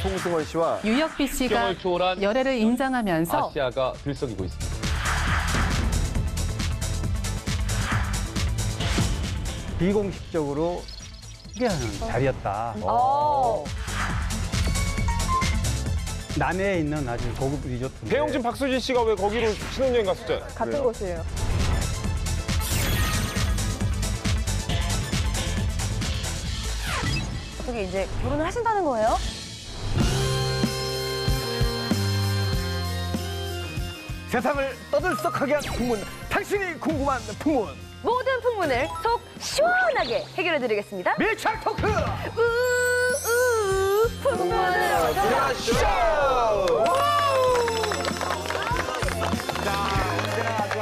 송승헌 씨와 유혁비 씨가 국경을 초월한 열애를 인정하면서 아시아가 들썩이고 있습니다. 비공식적으로 소개하는 자리였다. 남해에 있는 아주 고급 리조트인데 배용진, 박수진 씨가 왜 거기로 신혼여행 갔었죠? 같은 곳이에요. 어떻게 이제 결혼을 하신다는 거예요? 세상을 떠들썩하게 한 풍문, 당신이 궁금한 풍문. 모든 풍문을 속 시원하게 해결해드리겠습니다. 밀착 토크! 풍문을 쇼! 언제나 아주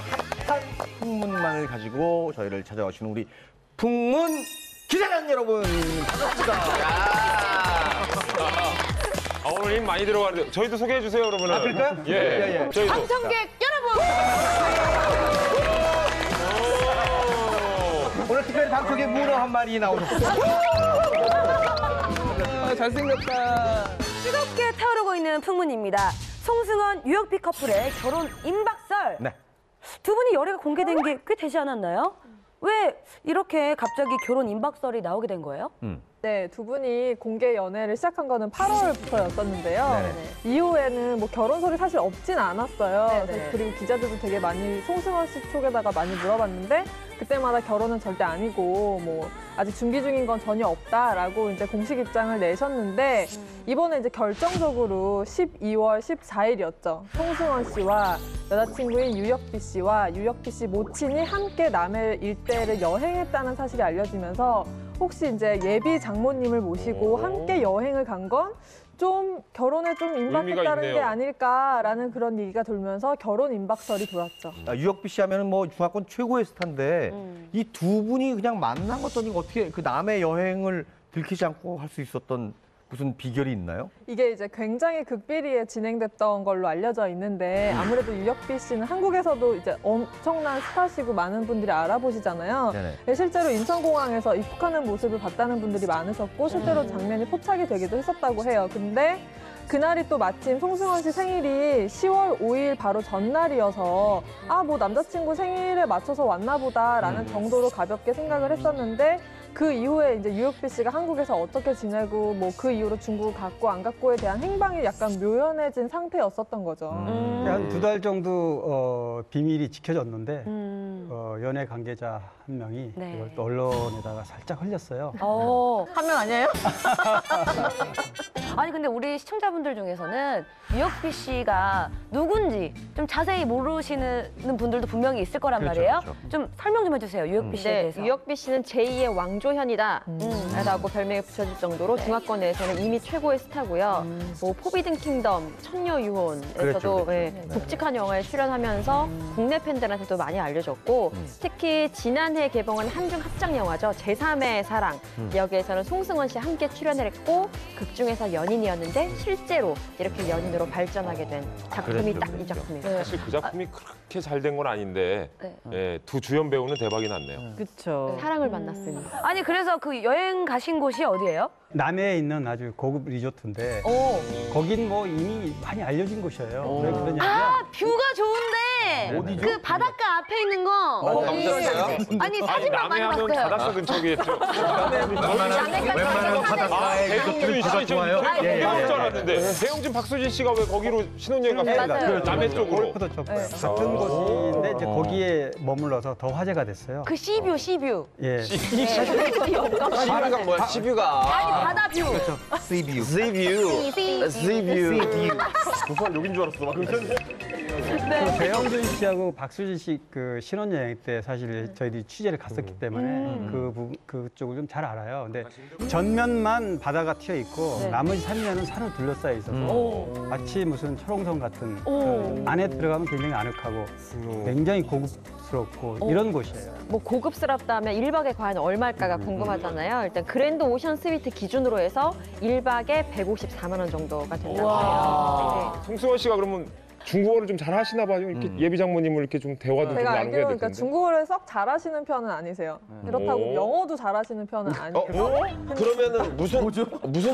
핫한 풍문만을 가지고 저희를 찾아와 주는 우리 풍문 기자단 여러분, 오늘 힘 많이 들어가는데 저희도 소개해 주세요, 그러면은. 아, 그럴까요? 예. 저희도. 방청객 여러분! 오늘 특별히 방송에 문어 한 마리 나오셨어요. 잘생겼다. 뜨겁게 타오르고 있는 풍문입니다. 송승헌, 유혁비 커플의 결혼 임박설. 네. 두 분이 열애가 공개된 게 꽤 되지 않았나요? 왜 이렇게 갑자기 결혼 임박설이 나오게 된 거예요? 네, 두 분이 공개 연애를 시작한 거는 8월부터였었는데요. 네네. 이후에는 뭐 결혼설이 사실 없진 않았어요. 네네. 그리고 기자들도 되게 많이 송승헌 씨 쪽에다가 많이 물어봤는데 그때마다 결혼은 절대 아니고 뭐 아직 준비 중인 건 전혀 없다라고 이제 공식 입장을 내셨는데 이번에 이제 결정적으로 12월 14일이었죠. 송승헌 씨와 여자친구인 유혁비 씨와 유혁비 씨 모친이 함께 남해 일대를 여행했다는 사실이 알려지면서 혹시 이제 예비 장모님을 모시고 함께 여행을 간 건 좀 결혼에 좀 임박했다는 게 있네요. 아닐까라는 그런 얘기가 돌면서 결혼 임박설이 돌았죠. 유혁비 씨 하면은 뭐 중화권 최고의 스타인데 이 두 분이 그냥 만난 것더니 어떻게 그 남해 여행을 들키지 않고 할 수 있었던 무슨 비결이 있나요? 이게 이제 굉장히 극비리에 진행됐던 걸로 알려져 있는데 아무래도 유혁비 씨는 한국에서도 이제 엄청난 스타시고 많은 분들이 알아보시잖아요. 네네. 실제로 인천공항에서 입국하는 모습을 봤다는 분들이 많으셨고 실제로 장면이 포착이 되기도 했었다고 해요. 근데 그날이 또 마침 송승헌 씨 생일이 10월 5일 바로 전날이어서 아, 뭐 남자친구 생일에 맞춰서 왔나 보다라는 정도로 가볍게 생각을 했었는데 그 이후에 이제 유혁비 씨가 한국에서 어떻게 지내고 뭐 그 이후로 중국 갔고 안 갔고에 대한 행방이 약간 묘연해진 상태였었던 거죠. 한 2달 정도 비밀이 지켜졌는데 연애 관계자 한 명이 네. 이걸 또 언론에다가 살짝 흘렸어요. 한 명 아니에요? 아니 근데 우리 시청자분들 중에서는 유혁비 씨가 누군지 좀 자세히 모르시는 분들도 분명히 있을 거란 그렇죠, 말이에요. 그렇죠. 좀 설명 좀 해주세요. 유혁비 씨에 네, 대해서. 유혁비 씨는 제2의 왕조현이다 라고 별명이 붙여질 정도로 중화권 내에서는 이미 최고의 스타고요. 뭐 포비든 킹덤, 천녀유혼에서도 그렇죠, 그렇죠. 예, 굵직한 영화에 출연하면서 국내 팬들한테도 많이 알려졌고 특히 지난해 개봉한 한중 합작 영화죠. 제3의 사랑. 여기에서는 송승헌 씨와 함께 출연을 했고 극중에서 연인이었는데 실제로 이렇게 연인으로 발전하게 된 작품이 그랬죠, 딱 이 작품입니다. 사실 그 작품이 그렇게 잘 된 건 아닌데 예, 두 주연 배우는 대박이 났네요. 그렇죠. 사랑을 만났습니다. 아니 그래서 그 여행 가신 곳이 어디예요? 남해에 있는 아주 고급 리조트인데 거긴 뭐 이미 많이 알려진 곳이에요. 왜 그러냐면 뷰가 좋은데 그 바닷가 앞에 있는 거. 가보셨어요? 아니 사진만 많이 남해하면 봤어요. 바닷가 근처겠죠. 웬만한 바닷가에 배용준 씨, 좋아요. 저희 구경할 줄 알았는데 배용준, 박수진 씨가 왜 거기로 신혼여행 갔어요? 맞아요. 남해 쪽으로. 골프도 쳤고요. 같은 곳인데 이제 거기에 머물러서 더 화제가 됐어요. 그 시뷰, 시뷰. 예. 시뷰가 뭐야, 시뷰가. 아니 바다 뷰. 시뷰. 부산 여긴 줄 알았어. 그 배영준 씨하고 박수진 씨 그 신혼여행 때 사실 저희들이 취재를 갔었기 때문에 그쪽을 좀 잘 알아요. 근데 전면만 바다가 튀어 있고 나머지 3면은 산으로 둘러싸여 있어서 마치 무슨 철옹성 같은 그 안에 들어가면 굉장히 아늑하고 굉장히 고급스럽고 이런 곳이에요. 뭐 고급스럽다면 1박에 과연 얼마일까가 궁금하잖아요. 일단 그랜드 오션 스위트 기준으로 해서 1박에 154만 원 정도가 된다고 해요. 송승헌 씨가 그러면 중국어를 좀 잘 하시나 봐요. 이렇게 예비 장모님을 이렇게 좀 대화도 좀 제가 나눠야 알기로는 될 그러니까 텐데. 중국어를 썩 잘하시는 편은 아니세요. 그렇다고 오. 영어도 잘하시는 편은 아니에요. 그러면은 무슨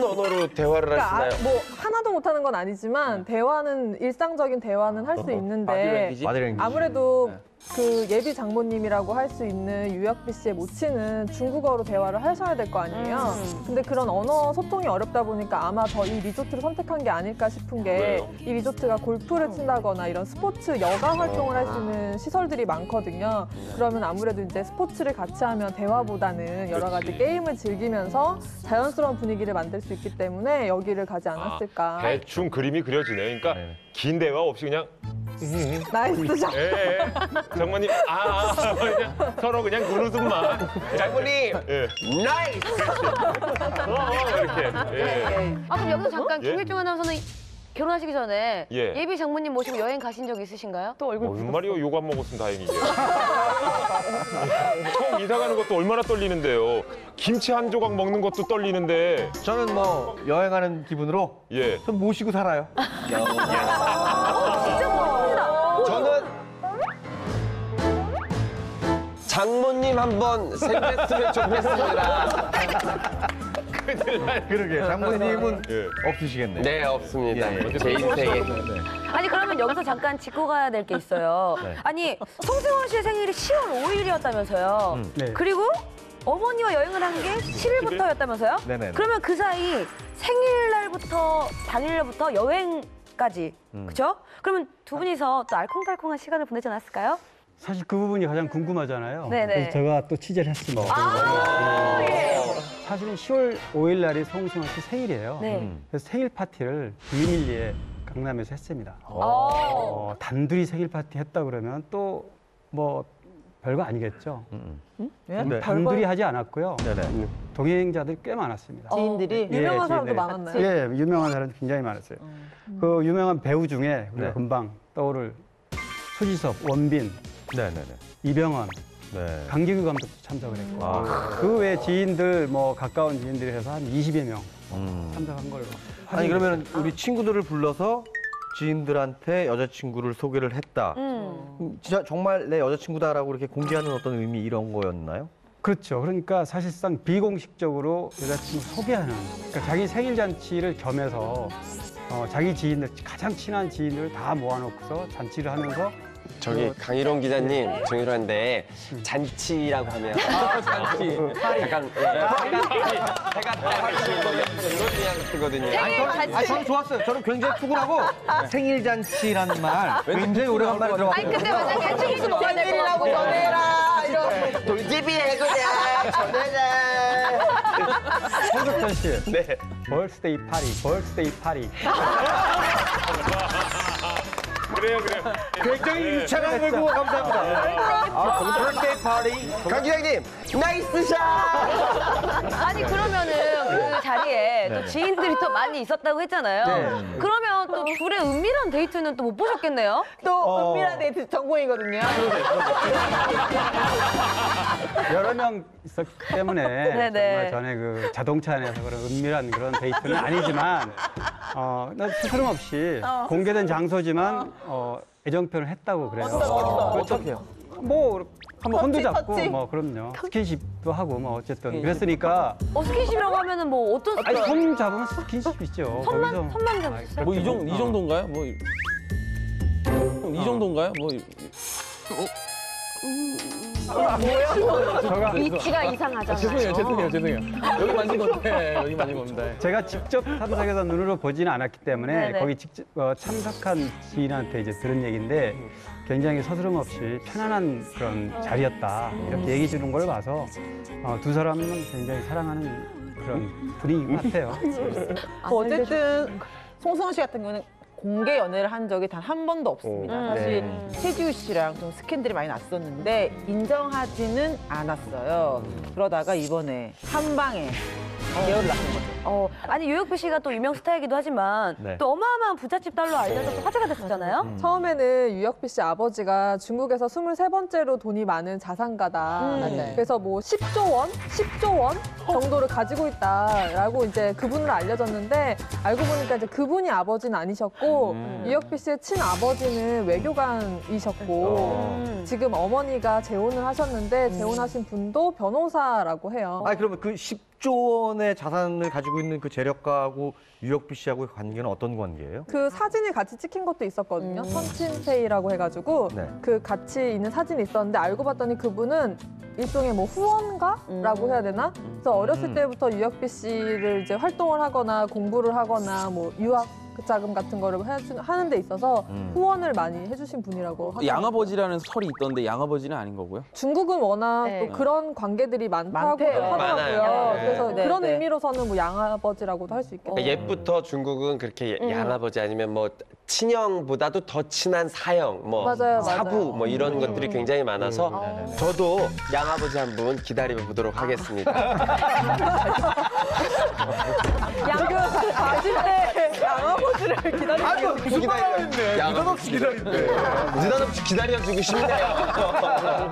언어로 대화를 그러니까 하시나요? 뭐 하나도 못하는 건 아니지만 대화는 일상적인 대화는 할 수 있는데 마드랭귀지. 아무래도 그 예비 장모님이라고 할 수 있는 유혁비 씨의 모친은 중국어로 대화를 하셔야 될 거 아니에요. 근데 그런 언어 소통이 어렵다 보니까 아마 저 이 리조트를 선택한 게 아닐까 싶은 게 이 리조트가 골프를 친다거나 이런 스포츠 여가 활동을 할 수 있는 시설들이 많거든요. 그러면 아무래도 이제 스포츠를 같이 하면 대화보다는 여러 가지 그렇지. 게임을 즐기면서 자연스러운 분위기를 만들 수 있기 때문에 여기를 가지 않았을까. 대충 그림이 그려지네. 그러니까 긴 대화 없이 그냥 나이스 샷. 예, 장모님 그냥 서로 그냥 눈웃음만. 장모님 예. 나이스. 이렇게. 예. 아 그럼 여기서 잠깐 예? 김일중 아나운서는 결혼하시기 전에 예. 예비 장모님 모시고 여행 가신 적 있으신가요? 또 얼굴 무슨 말이요? 욕 안 먹었으면 다행이죠. 처음 이사 가는 것도 얼마나 떨리는데요. 김치 한 조각 먹는 것도 떨리는데. 저는 뭐 여행하는 기분으로 예. 좀 모시고 살아요. 저는 장모님 한번 생겼으면 좋겠습니다. 그러게 장모님은 예. 없으시겠네. 네, 없습니다. 예. 제 인생에. 아니 그러면 여기서 잠깐 짚고 가야 될 게 있어요. 네. 아니 송승헌 씨의 생일이 10월 5일이었다면서요. 네. 그리고 어머니와 여행을 한 게 10일부터였다면서요? 네네네. 그러면 그 사이 생일날부터 당일날부터 여행까지 그죠? 그러면 두 분이서 또 알콩달콩한 시간을 보내지 않았을까요? 사실 그 부분이 가장 궁금하잖아요. 네네. 그래서 제가 또 취재를 했습니다. 예. 사실은 10월 5일 날이 송승헌 씨 생일이에요. 네. 그래서 생일 파티를 비밀리에 강남에서 했습니다. 어. 단둘이 생일 파티 했다 그러면 또 뭐 별거 아니겠죠. 네. 단둘이 하지 않았고요. 네네. 동행자들이 꽤 많았습니다. 지인들이 예, 유명한 사람도 지인들이. 많았나요? 예, 유명한 사람이 굉장히 많았어요. 그 유명한 배우 중에 우리가 네. 금방 떠오를 소지섭, 원빈, 네네네. 이병헌, 네. 강기구 감독도 참석을 했고 아. 그 외 지인들 뭐 가까운 지인들이 해서 한 20여 명 참석한 걸로. 아니 그러면 우리 친구들을 불러서 지인들한테 여자친구를 소개를 했다. 진짜 정말 내 여자친구다라고 이렇게 공개하는 어떤 의미 이런 거였나요? 그렇죠. 그러니까 사실상 비공식적으로 여자친구 소개하는, 그러니까 자기 생일 잔치를 겸해서 자기 지인들, 가장 친한 지인들 다 모아놓고서 잔치를 하면서 저기 강일원 기자님 정일원데 잔치라고 하면 잔치 약간 해가 딱 뜨거든요. 아니 저는 좋았어요. 저는 굉장히 푸근하고 생일 잔치라는 말 굉장히 오래간만에 아니 들어봤거든요. 근데 만약에 생일도 먹어야 될 것 같고. 돌집이 해소야 전해자. 홍석천 씨, 네. 벌스데이 파리, 벌스데이 파리. 그래요. 굉장히 유창한 걸고 감사합니다. birthday party. 강 기자님 나이스 샷. 아니 그러면은 그 자리에 또 지인들이 또 많이 있었다고 했잖아요. 네. 그러면 또 둘의 은밀한 데이트는 또 못 보셨겠네요? 또 은밀한 데이트 전공이거든요. 여러 명 있었기 때문에 네네. 정말 전에 그 자동차 안에서 그런 은밀한 그런 데이트는 아니지만 나 스스럼 없이 공개된 장소지만 애정 표현을 했다고 그래요. 어떻게요? 뭐 한번 손도 잡고 터치? 뭐 그럼요. 스킨십도 하고 뭐 어쨌든 그랬으니까 스킨십이라고 하면은 뭐 어떤 아니 손 잡으면 스킨십이죠. 손만 거기서 잡으세요? 뭐 이 정도인가요? 뭐 이 정도인가요? 뭐 위치가 이상하잖아요. 죄송해요. 여기 만진 건데 여기 만진 겁니다. 제가 직접 참석해서 눈으로 보지는 않았기 때문에 네네. 거기 직접 참석한 지인한테 이제 들은 얘기인데 굉장히 서스럼 없이 편안한 그런 자리였다 이렇게 얘기 주는 걸 봐서 두 사람은 굉장히 사랑하는 그런 분위기 같아요. 어쨌든 송승헌 씨 같은 경우는 공개 연애를 한 적이 단 한 번도 없습니다. 사실 최지우 씨랑 좀 스캔들이 많이 났었는데 인정하지는 않았어요. 그러다가 이번에 한 방에 계열을 낳은 거죠. 아니 유혁비 씨가 또 유명 스타이기도 하지만 네. 또 어마어마한 부잣집 딸로 알려져서 화제가 됐었잖아요. 처음에는 유혁비 씨 아버지가 중국에서 23번째로 돈이 많은 자산가다. 그래서 뭐 10조 원 정도를 가지고 있다라고 이제 그분으로 알려졌는데 알고 보니까 이제 그분이 아버지는 아니셨고 유혁비 씨의 친아버지는 외교관이셨고 지금 어머니가 재혼을 하셨는데 재혼하신 분도 변호사라고 해요. 아니 그러면 그 10조 원의 자산을 가지고 있는 그 재력가하고 유혁비 씨하고의 관계는 어떤 관계예요? 그 사진이 같이 찍힌 것도 있었거든요. 선친페이라고 해가지고 네. 그 같이 있는 사진이 있었는데 알고 봤더니 그분은 일종의 뭐 후원가라고 해야 되나? 그래서 어렸을 때부터 유혁비 씨를 이제 활동을 하거나 공부를 하거나 뭐 유학 자금 같은 거를 하는 데 있어서 후원을 많이 해주신 분이라고 하더라고요. 양아버지라는 설이 있던데 양아버지는 아닌 거고요? 중국은 워낙 네. 또 그런 관계들이 많다고 많대요. 하더라고요. 많아요. 그래서 네, 그런 네. 의미로서는 뭐 양아버지라고도 할 수 있겠네요. 그러니까 옛부터 중국은 그렇게 양아버지 아니면 뭐 친형보다도 더 친한 사형, 뭐 맞아요, 사부 맞아요. 뭐 이런 것들이 굉장히 많아서 저도 양아버지 한 분 기다려 보도록 하겠습니다. 지금 가실 때 양아버지를 기다리고 무슨 말 하는데? 느닷없이 기다린대. 느닷없이 기다려주고 싶네요.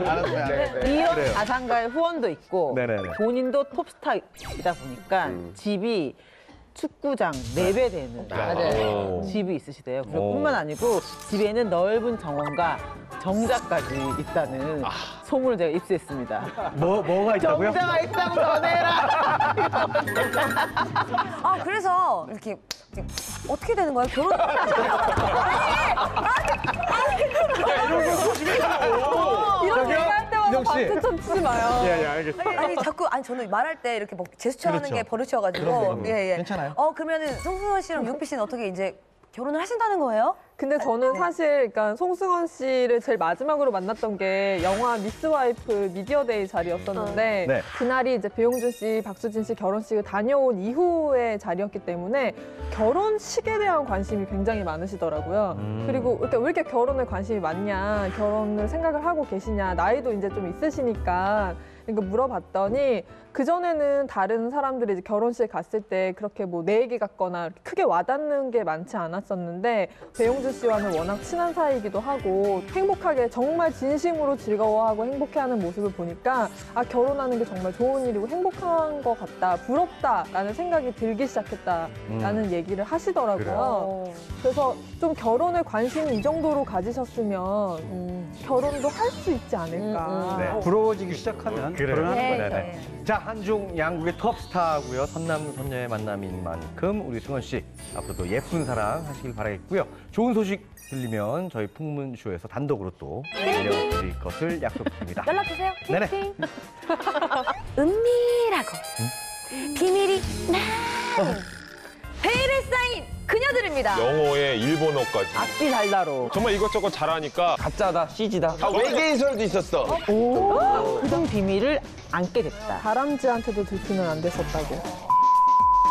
알았어요. 이런 자산가의 후원도 있고 네네네. 본인도 톱스타이다 보니까 집이 축구장 4배 되는 집이 있으시대요. 그리고 오. 뿐만 아니고 집에는 넓은 정원과 정자까지 있다는 소문을 제가 입수했습니다. 뭐가 있다고요? 정자가 있다고 전해라. 아 그래서 이렇게 어떻게 되는 거예요? 결혼? 이런 얘기할 때마다 민정 씨. 박수천 치지 마요. 예, 알겠습니다. 아니 자꾸 저는 말할 때 이렇게 뭐 제스처하는 그렇죠. 게 버릇이어가지고 그럼요. 예. 괜찮아요. 그러면은 송승헌 씨랑 유혁비 씨는 어떻게 이제 결혼을 하신다는 거예요? 근데 저는 사실 그러니까 송승헌 씨를 제일 마지막으로 만났던 게 영화 미스 와이프 미디어데이 자리였었는데 네. 그날이 이제 배용준 씨, 박수진 씨 결혼식을 다녀온 이후의 자리였기 때문에 결혼식에 대한 관심이 굉장히 많으시더라고요. 그리고 그러니까 왜 이렇게 결혼에 관심이 많냐, 결혼을 생각을 하고 계시냐, 나이도 이제 좀 있으시니까 그러니까 물어봤더니 그전에는 다른 사람들이 이제 결혼식에 갔을 때 그렇게 뭐 내 얘기 같거나 크게 와닿는 게 많지 않았었는데 배용준 씨와는 워낙 친한 사이이기도 하고 행복하게 정말 진심으로 즐거워하고 행복해하는 모습을 보니까 아 결혼하는 게 정말 좋은 일이고 행복한 것 같다, 부럽다라는 생각이 들기 시작했다라는 얘기를 하시더라고요. 그래서 좀 결혼에 관심이 이 정도로 가지셨으면 결혼도 할 수 있지 않을까. 네. 부러워지기 시작하면 그래요. 결혼하는 거예요. 네네. 자, 한중 양국의 톱스타고요. 선남선녀의 만남인 만큼 우리 승헌 씨 앞으로도 예쁜 사랑 하시길 바라겠고요. 좋은 소식 들리면 저희 풍문쇼에서 단독으로 또 들려드릴 것을 약속드립니다. 연락 주세요. 네네. 띵띵. 은밀하고 비밀이 많은 베일에 쌓인 그녀들입니다. 영어에 일본어까지. 악기 달다로. 정말 이것저것 잘하니까 가짜다, CG다. 외계인설도 있었어. 그런 비밀을 안게 됐다. 다람쥐한테도 들키면 안 됐었다고.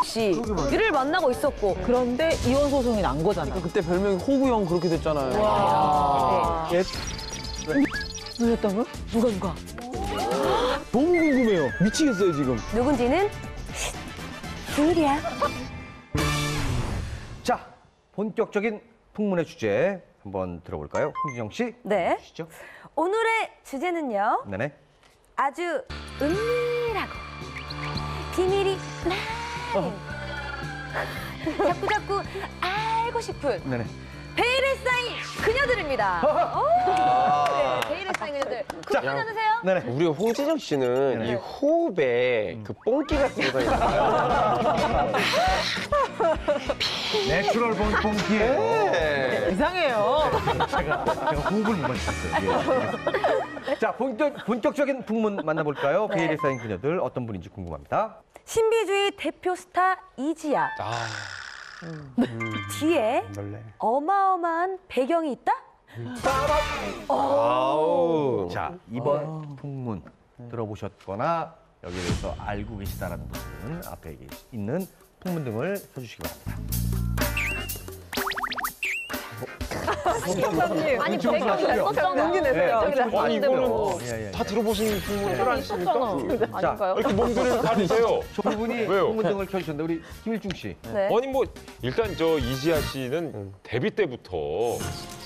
씨를 만나고 있었고 그런데 이혼 소송이 난 거잖아. 그때 별명이 호구형 그렇게 됐잖아요. 누구였다고요? 누가 너무 궁금해요. 미치겠어요, 지금. 누군지는 비밀이야. 자, 본격적인 풍문의 주제 한번 들어볼까요? 홍진영 씨. 네. 주시죠. 오늘의 주제는요. 네네. 아주 은밀하고 비밀이 많은 자꾸 알고 싶은 네네. 베일에 쌓인 그녀들입니다. 네, 베일에 쌓인 그녀들. 그거 괜찮으세요? 네네. 우리 홍진영 씨는 이 호흡에 그 뽕기 같은 거 있나요? 내추럴 본 뽕기예요. 네. 이상해요. 제가 호흡을 못 맞췄어요. 예. 자, 본격적인 풍문 만나볼까요? 네. 베일에 쌓인 그녀들 어떤 분인지 궁금합니다. 신비주의 대표 스타 이지아. 뒤에 원래. 어마어마한 배경이 있다? 아우. 자, 이번 풍문 들어보셨거나 여기에 대해서 알고 계시다라는 분들은 앞에 있는 풍문 등을 써주시기 바랍니다. 박사님. 아니 배경이 됐었잖아. 용기 내세요. 아니 이거는 예, 예. 다 들어보신 분들 아니십니까? 아닌가요? 이렇게 몸들을 가리세요. 두 분이 왜요? 풍문등을 켜주셨는데 우리 김일중 씨. 네. 아니 뭐 일단 저 이지아 씨는 데뷔 때부터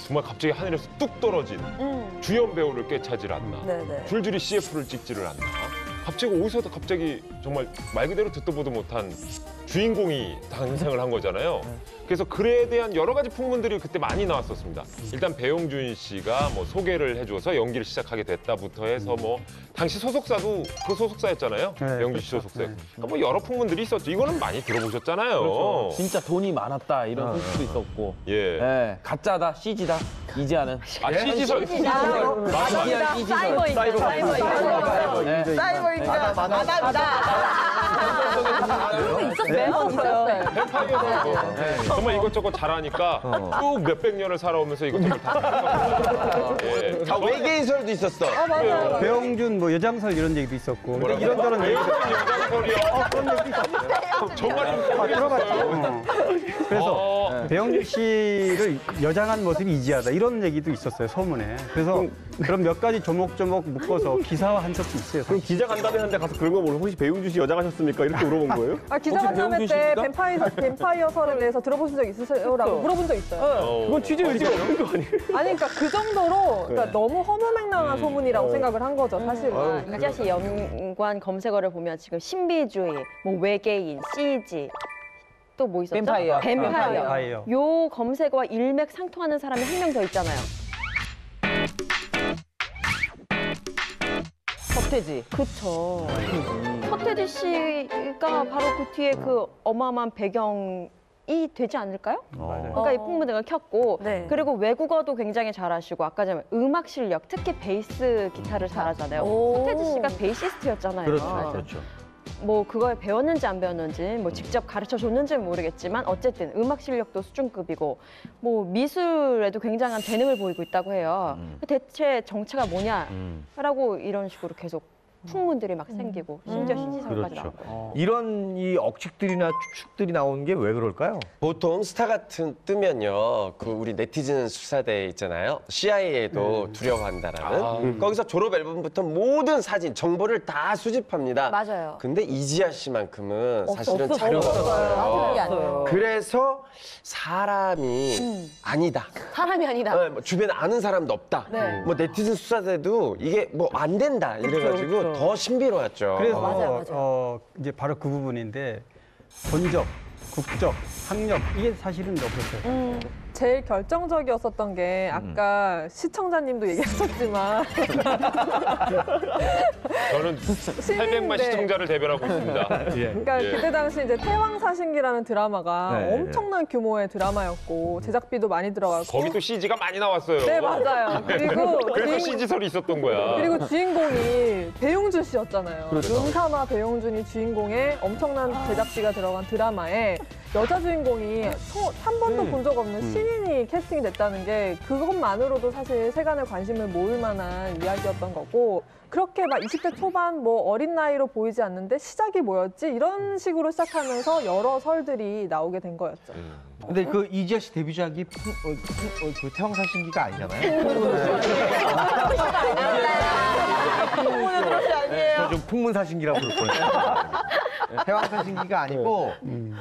정말 갑자기 하늘에서 뚝 떨어진 주연 배우를 꿰차질 않나. 네네. 줄줄이 CF를 찍지를 않나. 갑자기 어디서 갑자기 정말 말 그대로 듣도 보도 못한 주인공이 탄생을 한 거잖아요. 그래서 글에 대한 여러 가지 풍문들이 그때 많이 나왔었습니다. 일단 배용준 씨가 뭐 소개를 해줘서 연기를 시작하게 됐다부터 해서 뭐 당시 소속사도 그 소속사였잖아요. 네, 배용준 씨 그렇죠. 소속사. 네. 그러니까 뭐 여러 풍문들이 있었죠. 이거는 많이 들어보셨잖아요. 그렇죠. 진짜 돈이 많았다 이런 소식도 있었고. 예. 예, 가짜다, CG다. 이제하는. 아, CG설. 사이버인가? 사이버인가? 있었어요. 뱀파이어도 정말 이것저것 잘하니까 쭉 몇백 년을 살아오면서 이것저것 다 예. 다 외계인설도 있었어. 맞아요. 배용준 뭐 여장설 이런 얘기도 있었고 근데 뭐라고? 이런저런 얘기 여장설이요? 그런 얘기도 있었어요. 정말 좀 들어봤죠. 그래서 어. 배용준 씨를 여장한 모습이 이지하다 이런 얘기도 있었어요 소문에. 그래서 그런 몇 가지 조목조목 묶어서 기사화한 적도 있어요. 그럼 기자 간담회 하는데 가서 그런 거 물어 혹시 배용준 씨 여장하셨습니까? 이렇게 물어본 거예요? 아, 기자간담회 때 뱀파이어설에 대해서 들어보신 적 있으세요? 라고 물어본 적 있어요. 그건 취재 의지가 없는 거 아니에요? 아니, 그러니까 그 정도로 그러니까 너무 허무맹랑한 소문이라고 생각을 한 거죠, 사실은. 이지아 씨 연관 검색어를 보면 지금 신비주의, 뭐 외계인, CG 또 뭐 있었죠? 뱀파이어. 뱀파이어. 요 검색어와 일맥상통하는 사람이 한 명 더 있잖아요. 서태지. 그쵸. 서태지 씨가 바로 그 뒤에 그 어마어마한 배경이 되지 않을까요? 그러니까 이 풍문등을 켰고 네. 그리고 외국어도 굉장히 잘하시고 아까 전에 음악 실력, 특히 베이스 기타를 잘하잖아요. 서태지 씨가 베이시스트였잖아요. 그렇죠. 뭐 그걸 배웠는지 안 배웠는지 뭐 직접 가르쳐 줬는지는 모르겠지만 어쨌든 음악 실력도 수준급이고 뭐 미술에도 굉장한 재능을 보이고 있다고 해요. 대체 정체가 뭐냐라고 이런 식으로 계속 풍문들이 막 생기고 심지어 신지설까지 그렇죠. 나오고. 이런 이 억측들이나 추측들이 나오는 게 왜 그럴까요? 보통 스타 같은 뜨면요, 그 우리 네티즌 수사대 있잖아요. CIA도 두려워한다라는. 거기서 졸업 앨범부터 모든 사진, 정보를 다 수집합니다. 맞아요. 근데 이지아 씨만큼은 사실은 없어요. 자료가 없어요. 없어요. 그래서 사람이 아니다. 사람이 아니다. 네, 뭐 주변에 아는 사람도 없다. 네. 뭐 네티즌 수사대도 이게 뭐 안 된다 이래가지고 더 신비로웠죠. 그래서 맞아요. 이제 바로 그 부분인데 본적, 국적, 학력 이게 사실은 없었어요. 제일 결정적이었었던 게 아까 시청자님도 얘기하셨지만 저는 800만 시청자를 대변하고 있습니다. 그러니까 예. 그때 당시 이제 태왕사신기라는 드라마가 네, 엄청난 규모의 드라마였고 제작비도 많이 들어가고 거기 또 CG가 많이 나왔어요. 네, 맞아요. 그리고 그래서 주인- CG설이 있었던 거야. 그리고 주인공이 배용준 씨였잖아요. 그렇죠. 윤사마 배용준이 주인공의 엄청난 제작비가 들어간 드라마에 여자 주인공이 한 번도 본 적 없는 신인이 캐스팅이 됐다는 게 그것만으로도 사실 세간의 관심을 모을 만한 이야기였던 거고 그렇게 막 20대 초반 뭐 어린 나이로 보이지 않는데 시작이 뭐였지? 이런 식으로 시작하면서 여러 설들이 나오게 된 거였죠. 근데 그 이지아 씨 데뷔작이 그 태왕사신기가 아니잖아요. 좀 풍문사신기라고 그럴 뻔했어요. 태왕사신기가 아니고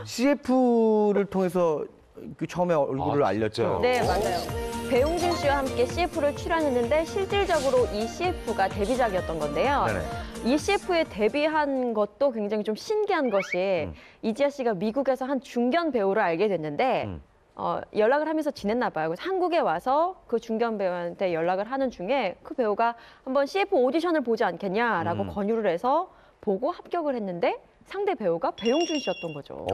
CF를 통해서 그 처음에 얼굴을 알렸죠. 네, 맞아요. 배용준 씨와 함께 CF를 출연했는데 실질적으로 이 CF가 데뷔작이었던 건데요. 네네. 이 CF에 데뷔한 것도 굉장히 좀 신기한 것이 이지아 씨가 미국에서 한 중견 배우를 알게 됐는데 연락을 하면서 지냈나 봐요. 그래서 한국에 와서 그 중견 배우한테 연락을 하는 중에 그 배우가 한번 CF 오디션을 보지 않겠냐라고 권유를 해서 보고 합격을 했는데 상대 배우가 배용준 씨였던 거죠.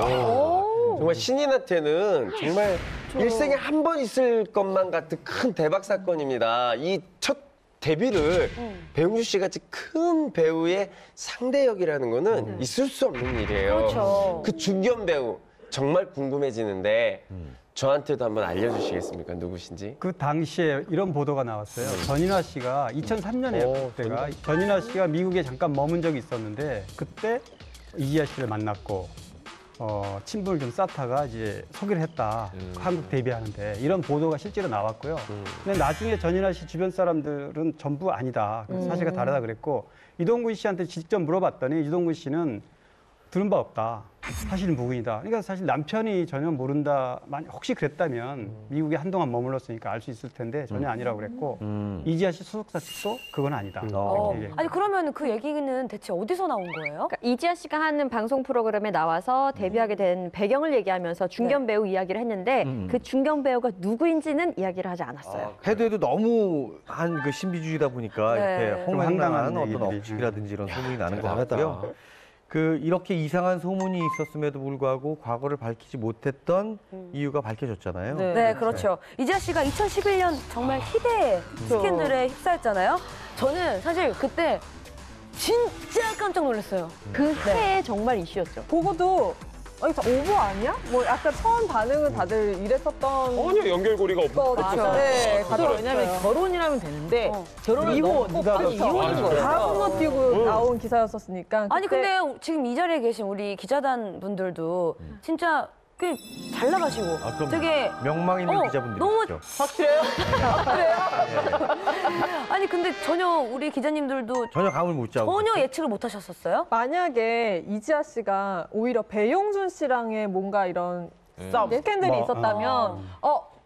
정말 신인한테는 정말 일생에 한 번 있을 것만 같은 큰 대박 사건입니다. 이 첫 데뷔를 배용준 씨 같이 큰 배우의 상대 역이라는 거는 있을 수 없는 일이에요. 그렇죠. 그 중견 배우 정말 궁금해지는데 저한테도 한번 알려주시겠습니까? 누구신지? 그 당시에 이런 보도가 나왔어요. 전인화 씨가 2003년에 그때가 전인화 씨가 미국에 잠깐 머문 적이 있었는데 그때 이지아 씨를 만났고 친분을 좀 쌓다가 이제 소개를 했다. 한국 데뷔하는데 이런 보도가 실제로 나왔고요. 근데 나중에 전인아 씨 주변 사람들은 전부 아니다. 사실과 다르다 그랬고 이동근 씨한테 직접 물어봤더니 이동근 씨는 들은 바 없다. 사실은 무근이다. 그러니까 사실 남편이 전혀 모른다. 혹시 그랬다면 미국에 한동안 머물렀으니까 알 수 있을 텐데 전혀 아니라고 그랬고 이지아 씨 소속사 측도 그건 아니다. 이렇게 얘기했고. 아니 그러면 그 얘기는 대체 어디서 나온 거예요? 그러니까 이지아 씨가 하는 방송 프로그램에 나와서 데뷔하게 된 배경을 얘기하면서 중견 배우 이야기를 했는데 그 중견 배우가 누구인지는 이야기를 하지 않았어요. 해도 너무 한 그 신비주의다 보니까 네. 이렇게 좀 황당한 황당한 어떤 얘기들이. 억측이라든지 이런 소문이 나는 것 대단하다. 같고요. 그 이렇게 이상한 소문이 있었음에도 불구하고 과거를 밝히지 못했던 이유가 밝혀졌잖아요. 네, 그렇죠. 이지아 씨가 2011년 정말 희대 스캔들에 휩싸였잖아요. 저는 사실 그때 진짜 깜짝 놀랐어요. 그 해에 정말 이슈였죠. 보고도 아니, 저 오버 아니야? 뭐 약간 처음 반응은 다들 이랬었던 전혀 연결고리가 없고. 거죠. 네, 또 왜냐면 결혼이라면 되는데 결혼을 이혼, 아니 이혼인 거예요. 다 건너뛰고 나온 기사였었으니까. 아니 그때 근데 지금 이 자리에 계신 우리 기자단 분들도 진짜 꽤 잘 나가시고 그럼 되게 명망 있는 기자분들이 너무 있죠. 확실해요? 아니 근데 전혀 우리 기자님들도 전혀 감을 못 잡고. 전혀 예측을 못 하셨었어요? 만약에 이지아 씨가 오히려 배용준 씨랑의 뭔가 이런 스캔들이 있었다면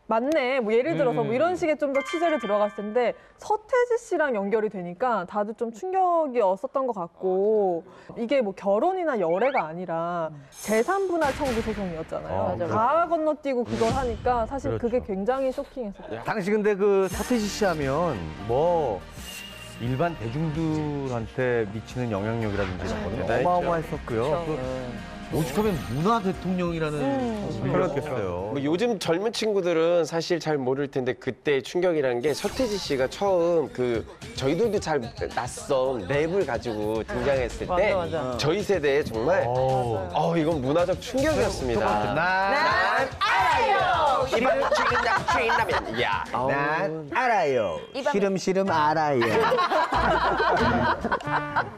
맞네. 뭐 예를 들어서 뭐 이런 식의 좀 더 취재를 들어갔을 텐데 서태지 씨랑 연결이 되니까 다들 좀 충격이었었던 것 같고 이게 뭐 결혼이나 열애가 아니라 재산 분할 청구 소송이었잖아요. 다 건너뛰고 그걸 하니까 사실 그게 굉장히 쇼킹했었어요. 당시 근데 그 서태지 씨 하면 뭐 일반 대중들한테 미치는 영향력이라든지 이런 건 대단했죠. 어마어마했었고요. 오죽하면 문화 대통령이라는 소리였겠어요. 뭐 요즘 젊은 친구들은 사실 잘 모를 텐데 그때 충격이라는 게 서태지 씨가 처음 그 저희들도 잘 낯선 랩을 가지고 등장했을 때 맞아. 저희 세대에 정말 이건 문화적 충격이었습니다. 난 알아요. 이번 주인라면 야. 난 알아요. 시름 알아요.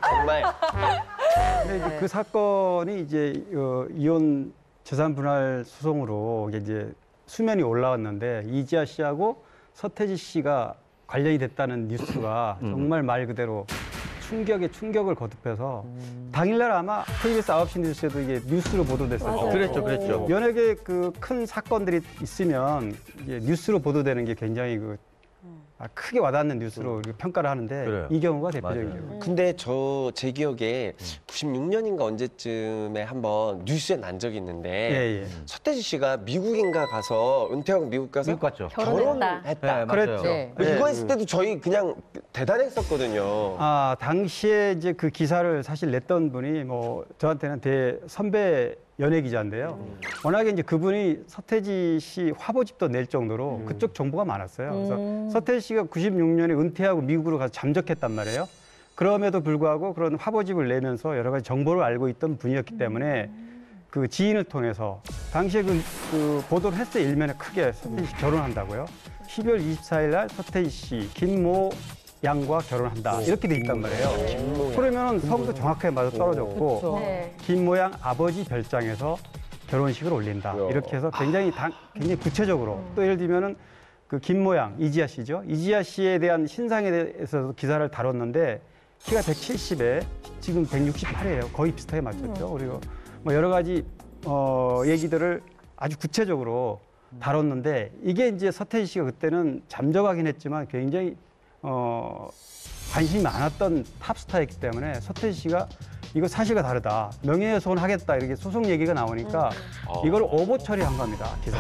정말 근데 이제 그 사건이 이제 이혼 재산 분할 소송으로 이제 수면이 올라왔는데 이지아 씨하고 서태지 씨가 관련이 됐다는 뉴스가 정말 말 그대로 충격에 충격을 거듭해서 당일날 아마 KBS 9시 뉴스에도 이게 뉴스로 보도됐었죠. 그랬죠. 연예계 그 큰 사건들이 있으면 이게 뉴스로 보도되는 게 굉장히 크게 와닿는 뉴스로 이렇게 평가를 하는데 그래요. 이 경우가 대표적인 경우. 근데 제 기억에 96년인가 언제쯤에 한번 뉴스에 난 적이 있는데 예. 서태지 씨가 미국인가 가서 은퇴하고 미국 가서 미국 갔죠. 결혼했다. 네, 그랬죠. 맞아요. 뭐 이거 했을 때도 저희 그냥 대단했었거든요. 당시에 이제 그 기사를 사실 냈던 분이 뭐 저한테는 선배 연예 기자인데요. 워낙에 이제 그분이 서태지 씨 화보집도 낼 정도로 그쪽 정보가 많았어요. 그래서 서태지 씨가 96년에 은퇴하고 미국으로 가서 잠적했단 말이에요. 그럼에도 불구하고 그런 화보집을 내면서 여러 가지 정보를 알고 있던 분이었기 때문에 그 지인을 통해서 당시에 그 보도를 했어요. 일면에 크게 서태지 씨 결혼한다고요. 12월 24일 날 서태지 씨, 김모 양과 결혼한다. 이렇게 돼 있단 말이에요. 그러면 성도 정확하게 맞아 떨어졌고 김모양 아버지 별장에서 결혼식을 올린다. 이렇게 해서 굉장히 구체적으로 또 예를 들면은 그 김모양 이지아 씨죠. 이지아 씨에 대한 신상에 대해서 기사를 다뤘는데 키가 170에 지금 168이에요. 거의 비슷하게 맞췄죠. 그리고 뭐 여러 가지 얘기들을 아주 구체적으로 다뤘는데 이게 이제 서태지 씨가 그때는 잠적하긴 했지만 굉장히 관심이 많았던 탑스타였기 때문에 서태지 씨가 이거 사실과 다르다. 명예훼손 하겠다. 이렇게 소송 얘기가 나오니까 이걸 오보 처리한 겁니다. 기사.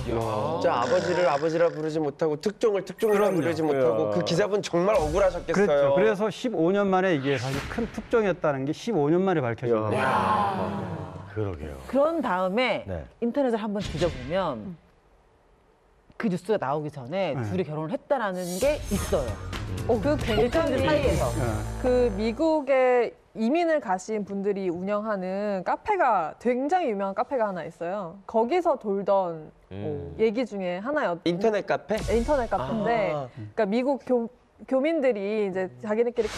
진짜 아버지를 아버지라 부르지 못하고 특종이라 부르지 못하고 그 기자분 정말 억울하셨겠어요. 그렇죠. 그래서 15년 만에 이게 사실 큰 특종이었다는 게 15년 만에 밝혀진 거예요. 그러게요. 그런 다음에 네. 인터넷을 한번 뒤져보면 그 뉴스가 나오기 전에 둘이 결혼을 했다라는 게 있어요. 그 굉장히 사이에서. 그 미국에 이민을 가신 분들이 운영하는 카페가 굉장히 유명한 카페가 하나 있어요. 거기서 돌던 얘기 중에 하나였던 인터넷 카페? 인터넷 카페인데 그러니까 미국 교민들이 이제 자기네끼리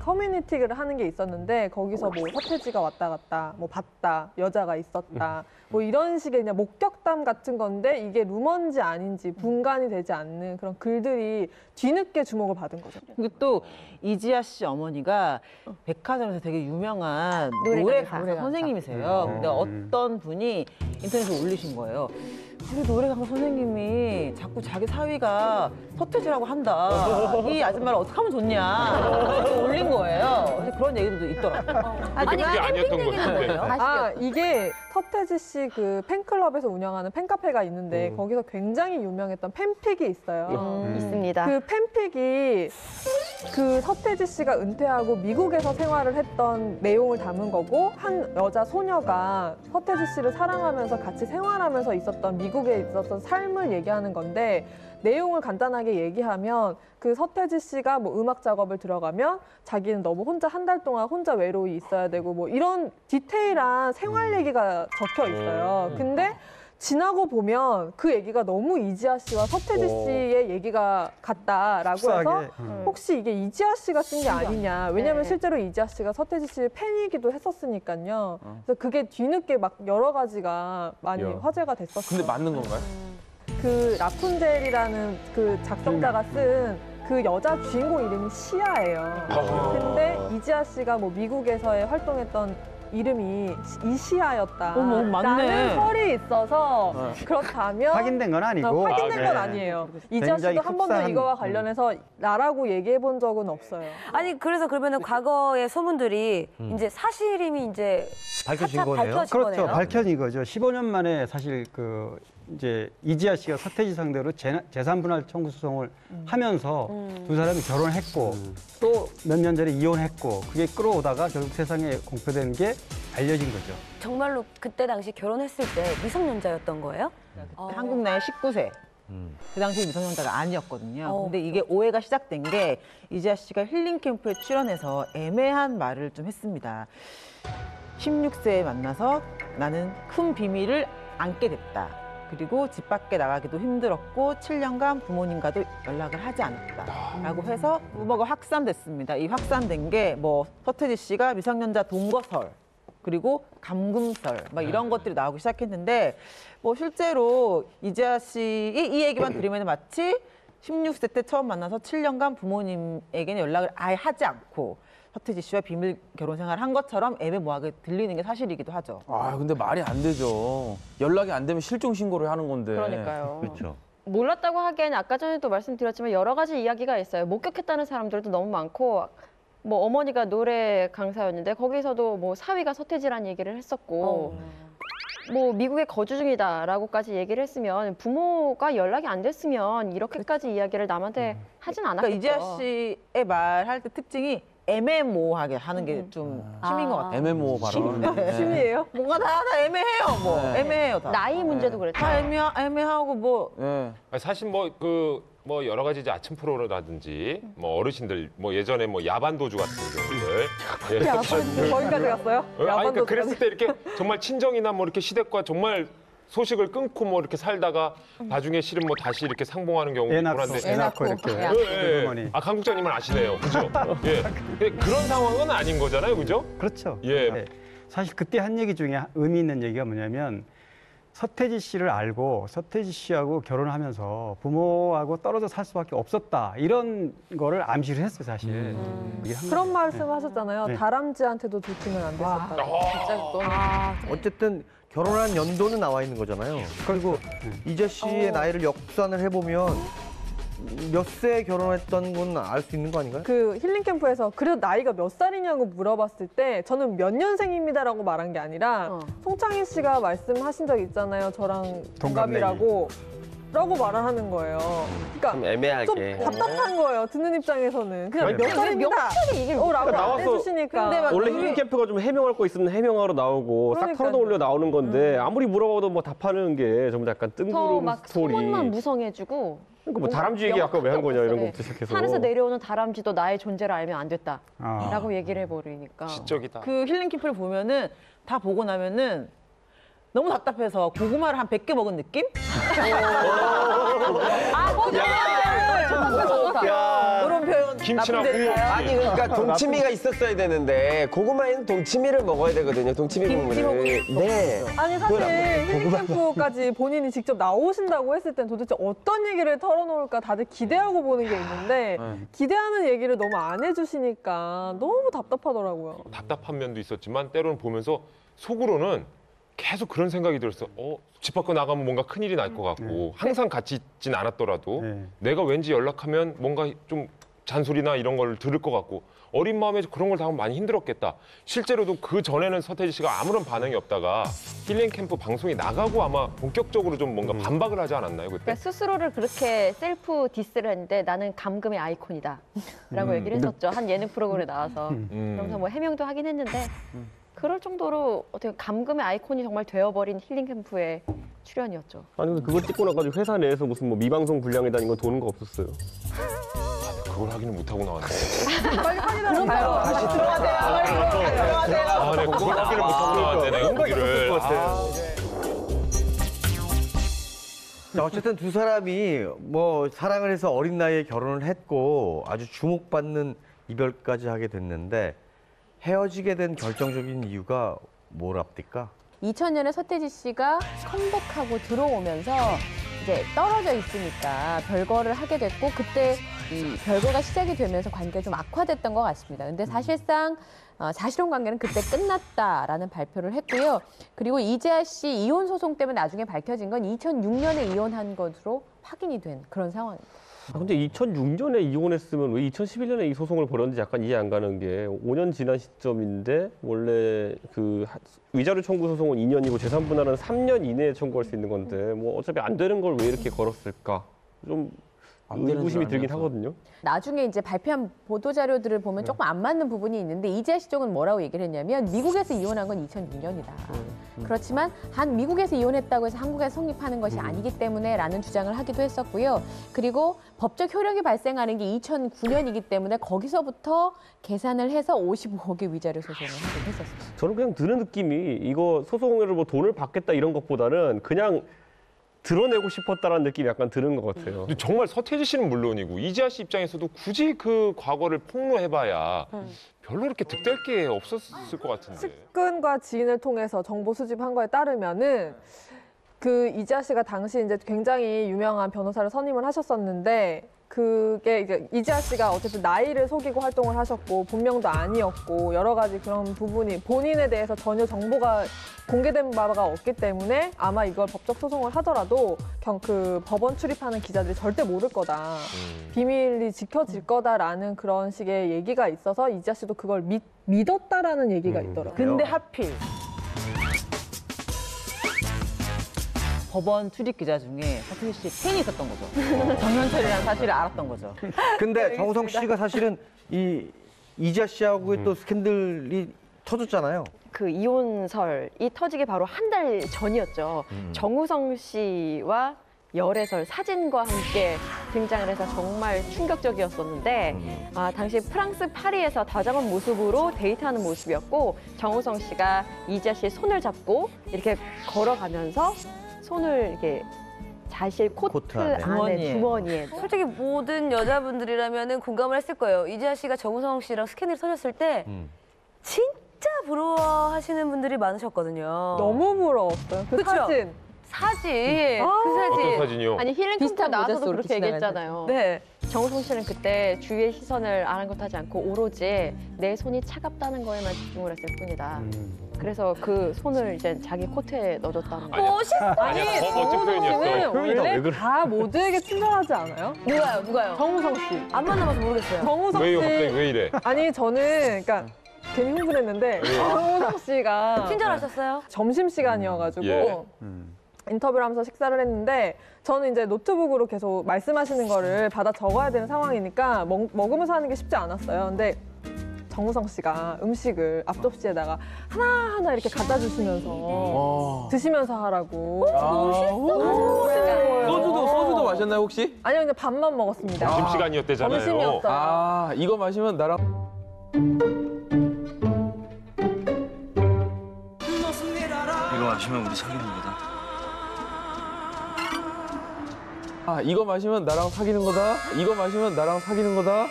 커뮤니티를 하는 게 있었는데 거기서 뭐 서태지가 왔다 갔다, 뭐 봤다, 여자가 있었다, 뭐 이런 식의 그냥 목격담 같은 건데 이게 루머인지 아닌지 분간이 되지 않는 그런 글들이 뒤늦게 주목을 받은 거죠. 그리고 또 이지아 씨 어머니가 백화점에서 되게 유명한 노래 강사 선생님이세요. 근데 어떤 분이 인터넷에 올리신 거예요. 우리 노래 강사 선생님이 자꾸 자기 사위가 서태지라고 한다. 이 아줌마를 어떻게 하면 좋냐. 올린 거예요. 근데 그런 얘기도 있더라고요. 근데 그게 아니었던 것 같은데. 이게 서태지 씨 그 팬클럽에서 운영하는 팬카페가 있는데 거기서 굉장히 유명했던 팬픽이 있어요. 있습니다. 그 팬픽이 그 서태지 씨가 은퇴하고 미국에서 생활을 했던 내용을 담은 거고 한 여자 소녀가 서태지 씨를 사랑하면서 같이 생활하면서 있었던 미국에 있었던 삶을 얘기하는 건데 내용을 간단하게 얘기하면 그 서태지 씨가 뭐 음악 작업을 들어가면 자기는 너무 혼자 한 달 동안 혼자 외로이 있어야 되고 뭐 이런 디테일한 생활 얘기가 적혀 있어요. 근데 지나고 보면 그 얘기가 너무 이지아 씨와 서태지 씨의 얘기가 같다라고 해서 혹시 이게 이지아 씨가 쓴 게 아니냐. 왜냐하면 실제로 이지아 씨가 서태지 씨의 팬이기도 했었으니까요. 그래서 그게 뒤늦게 막 여러 가지가 많이 화제가 됐었어요. 근데 맞는 건가요? 그 라푼젤이라는 그 작성자가 쓴 그 여자 주인공 이름이 시아예요. 근데 이지아 씨가 뭐 미국에서의 활동했던 이름이 이시아였다. 어머, 맞네. 라는 설이 있어서 그렇다면 확인된 건 아니고. 확인된 건 아니에요. 이지아 씨도 한 번도 이거와 관련해서 나라고 얘기해 본 적은 없어요. 아니 그래서 그러면은 과거의 소문들이 이제 사실임이 이제 밝혀진 거네요. 밝혀진 그렇죠. 거네요. 밝혀진 거죠. 15년 만에 사실 그 이제 이지아 씨가 서태지 상대로 재산 분할 청구 소송을 하면서 두 사람이 결혼했고 또 몇 년 전에 이혼했고 그게 끌어오다가 결국 세상에 공표된 게 알려진 거죠. 정말로 그때 당시 결혼했을 때 미성년자였던 거예요? 한국 나이 19세. 그 당시 미성년자가 아니었거든요. 근데 이게 오해가 시작된 게 이지아 씨가 힐링 캠프에 출연해서 애매한 말을 좀 했습니다. 16세에 만나서 나는 큰 비밀을 안게 됐다. 그리고 집 밖에 나가기도 힘들었고 7년간 부모님과도 연락을 하지 않았다라고 해서 루머가 확산됐습니다. 이 확산된 게 뭐 서태지 씨가 미성년자 동거설 그리고 감금설 막 이런 것들이 나오기 시작했는데 뭐 실제로 이지아 씨의 이 얘기만 들으면 마치 16세 때 처음 만나서 7년간 부모님에게는 연락을 아예 하지 않고 서태지 씨와 비밀 결혼 생활을 한 것처럼 애매모호하게 들리는 게 사실이기도 하죠. 아 근데 말이 안 되죠. 연락이 안 되면 실종 신고를 하는 건데. 그러니까요. 그렇죠. 몰랐다고 하기에는 아까 전에도 말씀드렸지만 여러 가지 이야기가 있어요. 목격했다는 사람들도 너무 많고 뭐 어머니가 노래 강사였는데 거기서도 뭐 사위가 서태지라는 얘기를 했었고 뭐 미국에 거주 중이다라고까지 얘기를 했으면 부모가 연락이 안 됐으면 이렇게까지 이야기를 남한테 하진 않았겠죠. 그러니까 이지아 씨의 말할 때 특징이 애매모호하게 하는 게 좀 취미인 것 같아요. 애매모호 발언. 취미예요? 뭔가 다 애매해요. 뭐 애매해요 다. 나이 문제도 그랬죠. 다 애매하고 뭐 예. 사실 뭐 여러 가지 이제 아침 프로라든지 뭐 어르신들 뭐 예전에 뭐 야반도주 같은 경우들 거기까지 갔어요? 아니 그러니까 그랬을 때 이렇게 정말 친정이나 뭐 이렇게 시댁과 정말 소식을 끊고 뭐 이렇게 살다가 나중에 실은 뭐 다시 이렇게 상봉하는 경우도 애 있고 낳고 한데 애 낳고 이렇게 예. 어머니. 강 국장님은 아시네요, 그죠? 예. 근데 그런 상황은 아닌 거잖아요, 그죠? 그렇죠. 예. 네. 사실 그때 한 얘기 중에 의미 있는 얘기가 뭐냐면 서태지 씨를 알고 서태지 씨하고 결혼을 하면서 부모하고 떨어져 살 수밖에 없었다. 이런 거를 암시를 했어요, 사실. 이게 한 그런 가지. 말씀 하셨잖아요. 네. 다람쥐한테도 들키면 안 됐었다. 어쨌든 결혼한 연도는 나와 있는 거잖아요. 그리고 이재 씨의 나이를 역산을 해보면 몇 세에 결혼했던 건 알 수 있는 거 아닌가요? 그 힐링 캠프에서 그래도 나이가 몇 살이냐고 물어봤을 때 저는 몇 년생입니다라고 말한 게 아니라 송창희 씨가 말씀하신 적 있잖아요. 저랑 동갑이라고. 라고 말을 하는 거예요. 그러니까 좀 애매하게. 좀 답답한 거예요. 듣는 입장에서는 그냥 아니, 몇 살입니다. 명확하게 얘기를 못 라고 안 나와서 해주시니까. 근데 막 원래 힐링 캠프가 좀 해명할 거 있으면 해명하러 나오고 싹 그러니까요. 털어다 올려 나오는 건데 아무리 물어봐도 뭐 답하는 게 전부 다 약간 뜬구름 더막 스토리. 소문만 무성해주고 그러니까 뭐 다람쥐 얘기 아까 왜 한 거냐 이런 네. 것부터 시작해서. 산에서 내려오는 다람쥐도 나의 존재를 알면 안 됐다 아. 라고 얘기를 해버리니까 지적이다. 그 힐링 캠프를 보면은 다 보고 나면은 너무 답답해서 고구마를 한 100개 먹은 느낌? 아, 이런 김치나 나쁜 우유 데일까요? 없이. 아니 그러니까 동치미가 있었어야 되는데 고구마에는 동치미를 먹어야 되거든요. 동치미 국물을. 네. 아니 사실 힐링 캠프까지 본인이 직접 나오신다고 했을 땐 도대체 어떤 얘기를 털어놓을까 다들 기대하고 보는 게 있는데 기대하는 얘기를 너무 안 해주시니까 너무 답답하더라고요. 답답한 면도 있었지만 때로는 보면서 속으로는 계속 그런 생각이 들었어. 집 밖으로 나가면 뭔가 큰일이 날 것 같고 항상 같이 있진 않았더라도 내가 왠지 연락하면 뭔가 좀 잔소리나 이런 걸 들을 것 같고 어린 마음에 그런 걸 당하면 많이 힘들었겠다. 실제로도 그 전에는 서태지 씨가 아무런 반응이 없다가 힐링 캠프 방송이 나가고 아마 본격적으로 좀 뭔가 반박을 하지 않았나요 그때? 그러니까 스스로를 그렇게 셀프 디스를 했는데 나는 감금의 아이콘이다 라고 얘기를 했었죠. 한 예능 프로그램에 나와서. 그러면서 뭐 해명도 하긴 했는데 그럴 정도로 어떻게 감금의 아이콘이 정말 되어버린 힐링 캠프의 출연이었죠. 아니 근데 그거 찍고 나가지고 회사 내에서 무슨 뭐 미방송 분량에 다닌 거 도는 거 없었어요. 그걸 확인을 못하고 나왔는데. 빨리 확인하러 가요. 다시 들어가세요. 아, 네, 그걸 확인을 못하고 나왔는데 내가 거기를. 자, 어쨌든 두 사람이 뭐 사랑을 해서 어린 나이에 결혼을 했고 아주 주목받는 이별까지 하게 됐는데 헤어지게 된 결정적인 이유가 뭐랍니까? 2000년에 서태지 씨가 컴백하고 들어오면서 이제 떨어져 있으니까 별거를 하게 됐고 그때 이 별거가 시작이 되면서 관계가 좀 악화됐던 것 같습니다. 근데 사실상 사실혼 관계는 그때 끝났다라는 발표를 했고요. 그리고 이재하 씨 이혼 소송 때문에 나중에 밝혀진 건 2006년에 이혼한 것으로 확인이 된 그런 상황입니다. 근데 2006년에 이혼했으면 왜 2011년에 이 소송을 벌였는지 약간 이해 안 가는 게 5년 지난 시점인데 원래 그 위자료 청구 소송은 2년이고 재산 분할은 3년 이내에 청구할 수 있는 건데 뭐 어차피 안 되는 걸 왜 이렇게 걸었을까? 좀 의구심이 들긴 하거든요. 나중에 이제 발표한 보도 자료들을 보면 조금 안 맞는 부분이 있는데 이재하 씨 쪽은 뭐라고 얘기를 했냐면 미국에서 이혼한 건 2006년이다. 그렇지만 미국에서 이혼했다고 해서 한국에서 성립하는 것이 아니기 때문에라는 주장을 하기도 했었고요. 그리고 법적 효력이 발생하는 게 2009년이기 때문에 거기서부터 계산을 해서 55억의 위자료 소송을 하기도 했었어요. 저는 그냥 드는 느낌이 이거 소송으로 뭐 돈을 받겠다 이런 것보다는 그냥 드러내고 싶었다라는 느낌이 약간 드는 것 같아요. 근데 정말 서태지 씨는 물론이고 이재하 씨 입장에서도 굳이 그 과거를 폭로해봐야 별로 그렇게 득될 게 없었을 것 같은데. 측근과 지인을 통해서 정보 수집한 거에 따르면은 그 이재하 씨가 당시 이제 굉장히 유명한 변호사를 선임을 하셨었는데 그게 이제 이재하 씨가 어쨌든 나이를 속이고 활동을 하셨고 본명도 아니었고 여러 가지 그런 부분이 본인에 대해서 전혀 정보가 공개된 바가 없기 때문에 아마 이걸 법적 소송을 하더라도 그 법원 출입하는 기자들이 절대 모를 거다. 비밀이 지켜질 거다라는 그런 식의 얘기가 있어서 이재하 씨도 그걸 믿었다라는 얘기가 있더라고요. 근데 하필 법원 출입 기자 중에 서태지 씨 팬이 있었던 거죠. 정현철이라는 사실을 알았던 거죠. 근데 정우성 씨가 사실은 이재하 씨하고의 또 스캔들이 터졌잖아요. 그 이혼설이 터지기 바로 한 달 전이었죠. 정우성 씨와 열애설 사진과 함께 등장을 해서 정말 충격적이었었는데 당시 프랑스 파리에서 다정한 모습으로 데이트하는 모습이었고 정우성 씨가 이재하 씨의 손을 잡고 이렇게 걸어가면서 손을 이렇게 자실 코트 안에 주머니에. 솔직히 모든 여자분들이라면 공감을 했을 거예요. 이재하 씨가 정우성 씨랑 스캔들이 터졌을 때 진짜 부러워하시는 분들이 많으셨거든요. 너무 부러웠어요. 그 그쵸? 사진. 사진. 그 사진. 어떤 사진이요? 아니 힐링 캠프 비슷한 나와서도 모자수 그렇게 이렇게 얘기했잖아요. 네. 정우성 씨는 그때 주위의 시선을 아랑곳하지 않고 오로지 내 손이 차갑다는 거에만 집중을 했을 뿐이다. 그래서 그 손을 이제 자기 코트에 넣어줬다는 거예요. 아니, 아니야, 더 멋진 정우성 씨는 표현이었어. 원래 다 모두에게 친절하지 않아요? 누가요? 정우성 씨. 안 만나봐서 모르겠어요. 정우성 왜요? 갑자기 씨. 왜 이래? 아니 저는 그러니까 괜히 흥분했는데 정우성 씨가 친절하셨어요? 점심시간이어가지고 예. 인터뷰를 하면서 식사를 했는데 저는 이제 노트북으로 계속 말씀하시는 거를 받아 적어야 되는 상황이니까 먹으면서 하는 게 쉽지 않았어요. 근데 정우성 씨가 음식을 앞접시에다가 하나하나 이렇게 갖다 주시면서 드시면서 하라고. 소주도 마셨나요 혹시? 아니요, 근데 밥만 먹었습니다. 점심시간이었대잖아요. 점심이었어요. 아 이거 마시면 나랑 이거 마시면 우리 사귀는 거다. 아, 이거 마시면 나랑 사귀는 거다. 이거 마시면 나랑 사귀는 거다.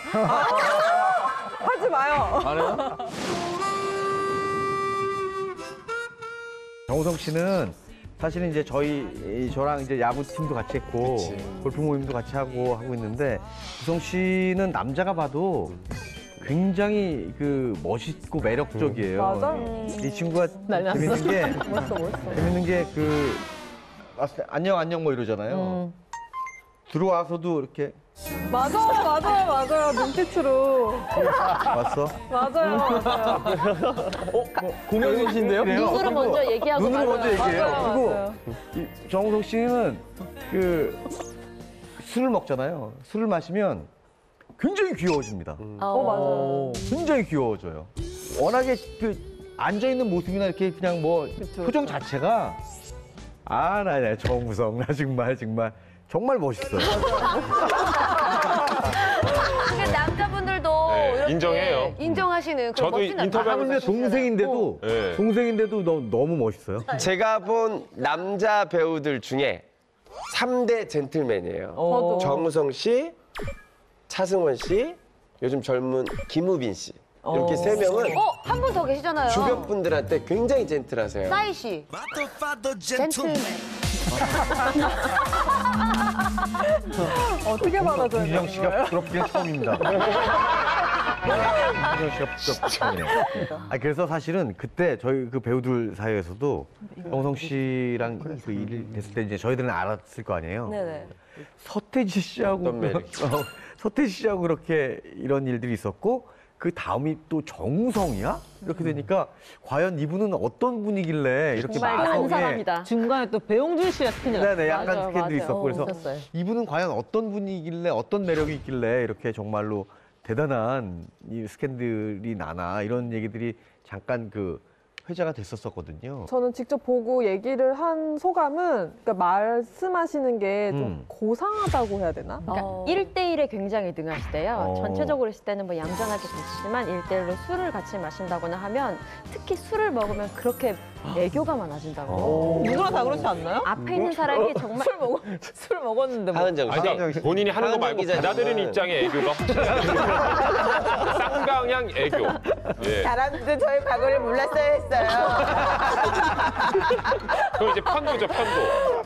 하지 마요. 안 해요? 정우성 씨는 사실은 이제 저랑 이제 야구팀도 같이 했고 골프 모임도 같이 하고 있는데 우성 씨는 남자가 봐도 굉장히 그 멋있고 매력적이에요. 맞아요. 이 친구가 재밌는 게 멋있어. 재밌는 게 그 안녕 안녕 뭐 이러잖아요. 들어와서도 이렇게 맞아요. 눈빛으로. 왔어? 맞아요. 공연이신데요? 눈으로 먼저 얘기하고 눈으로 말아요. 먼저 얘기해요. 맞아요. 그리고 이 정우성 씨는 그 술을 먹잖아요. 술을 마시면 굉장히 귀여워집니다. 맞아요. 굉장히 귀여워져요. 워낙에 그 앉아 있는 모습이나 이렇게 그냥 뭐 표정 자체가 나 정우성 나 정말 멋있어요. 근데 남자분들도 네, 이렇게 인정해요. 인정하시는 그런 저도 멋진 남자. 인터뷰하면서 하물며 동생인데도 네. 너무 멋있어요. 제가 본 남자 배우들 중에 3대 젠틀맨이에요. 저도. 정우성 씨, 차승원 씨, 요즘 젊은 김우빈 씨. 이렇게 세 명은 한 분 더 계시잖아요. 주변 분들한테 굉장히 젠틀하세요. 싸이 씨. 젠틀맨. 어떻게 받아줘야 김준영 되는 씨가 거예요? 부끄럽기는 처음입니다. 김준영 씨가 부끄럽기 처음이네요. 그래서 사실은 그때 저희 그 배우들 사이에서도 정우성 씨랑 그 일이 됐을 때 이제 저희들은 알았을 거 아니에요. 네네. 어떤 매력? 서태지 씨하고 그렇게 이런 일들이 있었고 그 다음이 또 정우성이야? 이렇게 되니까 과연 이분은 어떤 분이길래 이렇게 정말 난 마성에 사람이다. 중간에 또 배용준 씨가 스캔들 네네 약간 맞아요, 스캔들이 맞아요. 있었고 그래서 있었어요. 이분은 과연 어떤 분이길래 어떤 매력이 있길래 이렇게 정말로 대단한 이 스캔들이 나나 이런 얘기들이 잠깐 그 회자가 됐었거든요. 저는 직접 보고 얘기를 한 소감은 그러니까 말씀하시는 게 좀 고상하다고 해야 되나? 그러니까 1대1에 굉장히 능하시대요. 어. 전체적으로 있을 때는 뭐 얌전하게 계시지만 1대1로 술을 같이 마신다거나 하면 특히 술을 먹으면 그렇게 애교가 많아진다고. 누구나 다 그렇지 않나요? 앞에 있는 사람이 정말 술 먹었는데 뭐. 하은정 씨. 아니, 본인이 하는 거 말고 하은정 받아들이는 기자님은- 입장의 애교가 확실해요. 쌍방향 애교. 예. 사람들도 저희 과거를 몰랐어야 했어요. 그럼 이제 편도죠, 편도.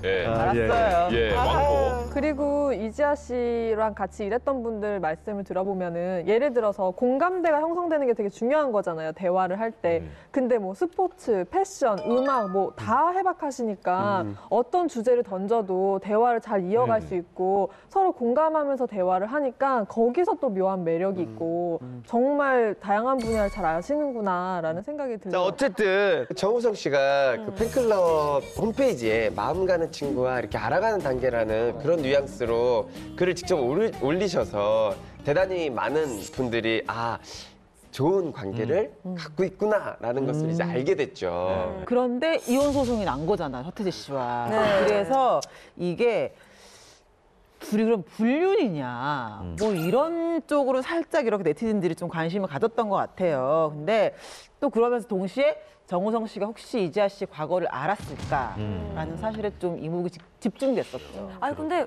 예. 알았어요. 예, 왕고. 그리고 이지아 씨랑 같이 일했던 분들 말씀을 들어보면은 예를 들어서 공감대가 형성되는 게 되게 중요한 거잖아요. 대화를 할 때. 근데 뭐 스포츠, 패션, 음악 뭐 다 해박하시니까 어떤 주제를 던져도 대화를 잘 이어갈 수 있고 서로 공감하면서 대화를 하니까 거기서 또 묘한 매력이 있고 정말 다양한 분야를 잘 아시는구나라는 생각이 자, 들어요. 어쨌든 정우성 씨가 그 팬클럽 홈페이지에 마음 가는 친구와 이렇게 알아가는 단계라는 그런 뉘앙스로 글을 직접 올리셔서 대단히 많은 분들이 좋은 관계를 갖고 있구나라는 것을 이제 알게 됐죠. 그런데 이혼 소송이 난 거잖아요, 서태지 씨와. 네. 그래서 이게 둘이 그럼 불륜이냐 뭐 이런 쪽으로 살짝 이렇게 네티즌들이 좀 관심을 가졌던 것 같아요. 근데 또 그러면서 동시에 정우성 씨가 혹시 이지아 씨 과거를 알았을까라는 사실에 좀 이목이 집중됐었죠. 아니 근데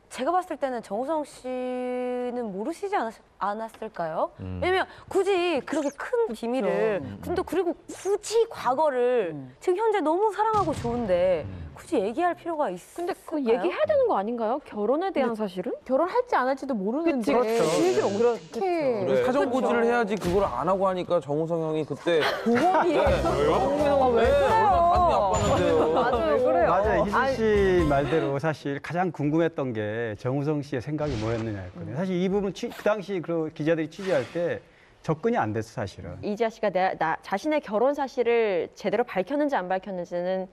제가 봤을 때는 정우성 씨는 모르시지 않았을까요? 왜냐면 굳이 그렇게 큰 비밀을 근데 그리고 굳이 과거를 지금 현재 너무 사랑하고 좋은데 굳이 얘기할 필요가 있을까요? 근데 그 얘기해야 되는 거 아닌가요? 결혼에 대한 사실은? 결혼할지 안 할지도 모르는데 그렇죠. 어떻게 그래. 사전 고지를 해야지 그걸 안 하고 하니까 정우성 형이 그때 부모님. 왜 그래요? 가슴이 아팠는데요. 맞아요, 왜 그래요? 맞아요. 희진 씨 말대로 사실 가장 궁금했던 게 정우성 씨의 생각이 뭐였느냐였거든요. 사실 이 부분 그 당시 그 기자들이 취재할 때 접근이 안 됐어 사실은. 이지아 씨가 자신의 결혼 사실을 제대로 밝혔는지 안 밝혔는지는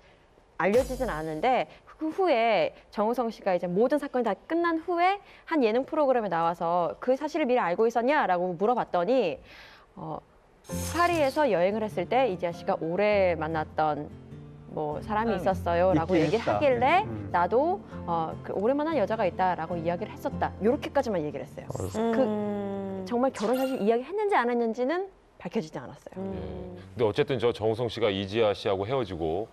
알려지진 않은데 그 후에 정우성 씨가 이제 모든 사건이 다 끝난 후에 한 예능 프로그램에 나와서 그 사실을 미리 알고 있었냐라고 물어봤더니 파리에서 여행을 했을 때 이지아 씨가 오래 만났던 뭐 사람이 있었어요라고 있긴 얘기를 했다. 하길래 나도 그 오래 만난 여자가 있다라고 이야기를 했었다. 이렇게까지만 얘기를 했어요. 그 정말 결혼 사실 이야기했는지 안 했는지는 밝혀지지 않았어요. 근데 어쨌든 저 정우성 씨가 이지아 씨하고 헤어지고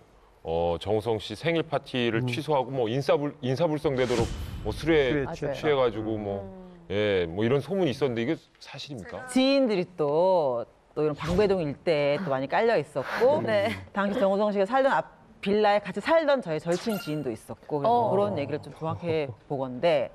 정우성 씨 생일 파티를 취소하고 뭐 인사불성되도록 뭐 술에 맞아요. 취해가지고 뭐 이런 소문이 있었는데 이게 사실입니까? 지인들이 또 이런 방배동 일대에 또 많이 깔려 있었고 네. 당시 정우성 씨가 살던 앞 빌라에 같이 살던 저희 절친 지인도 있었고 그래서 그런 얘기를 좀 정확해 보건데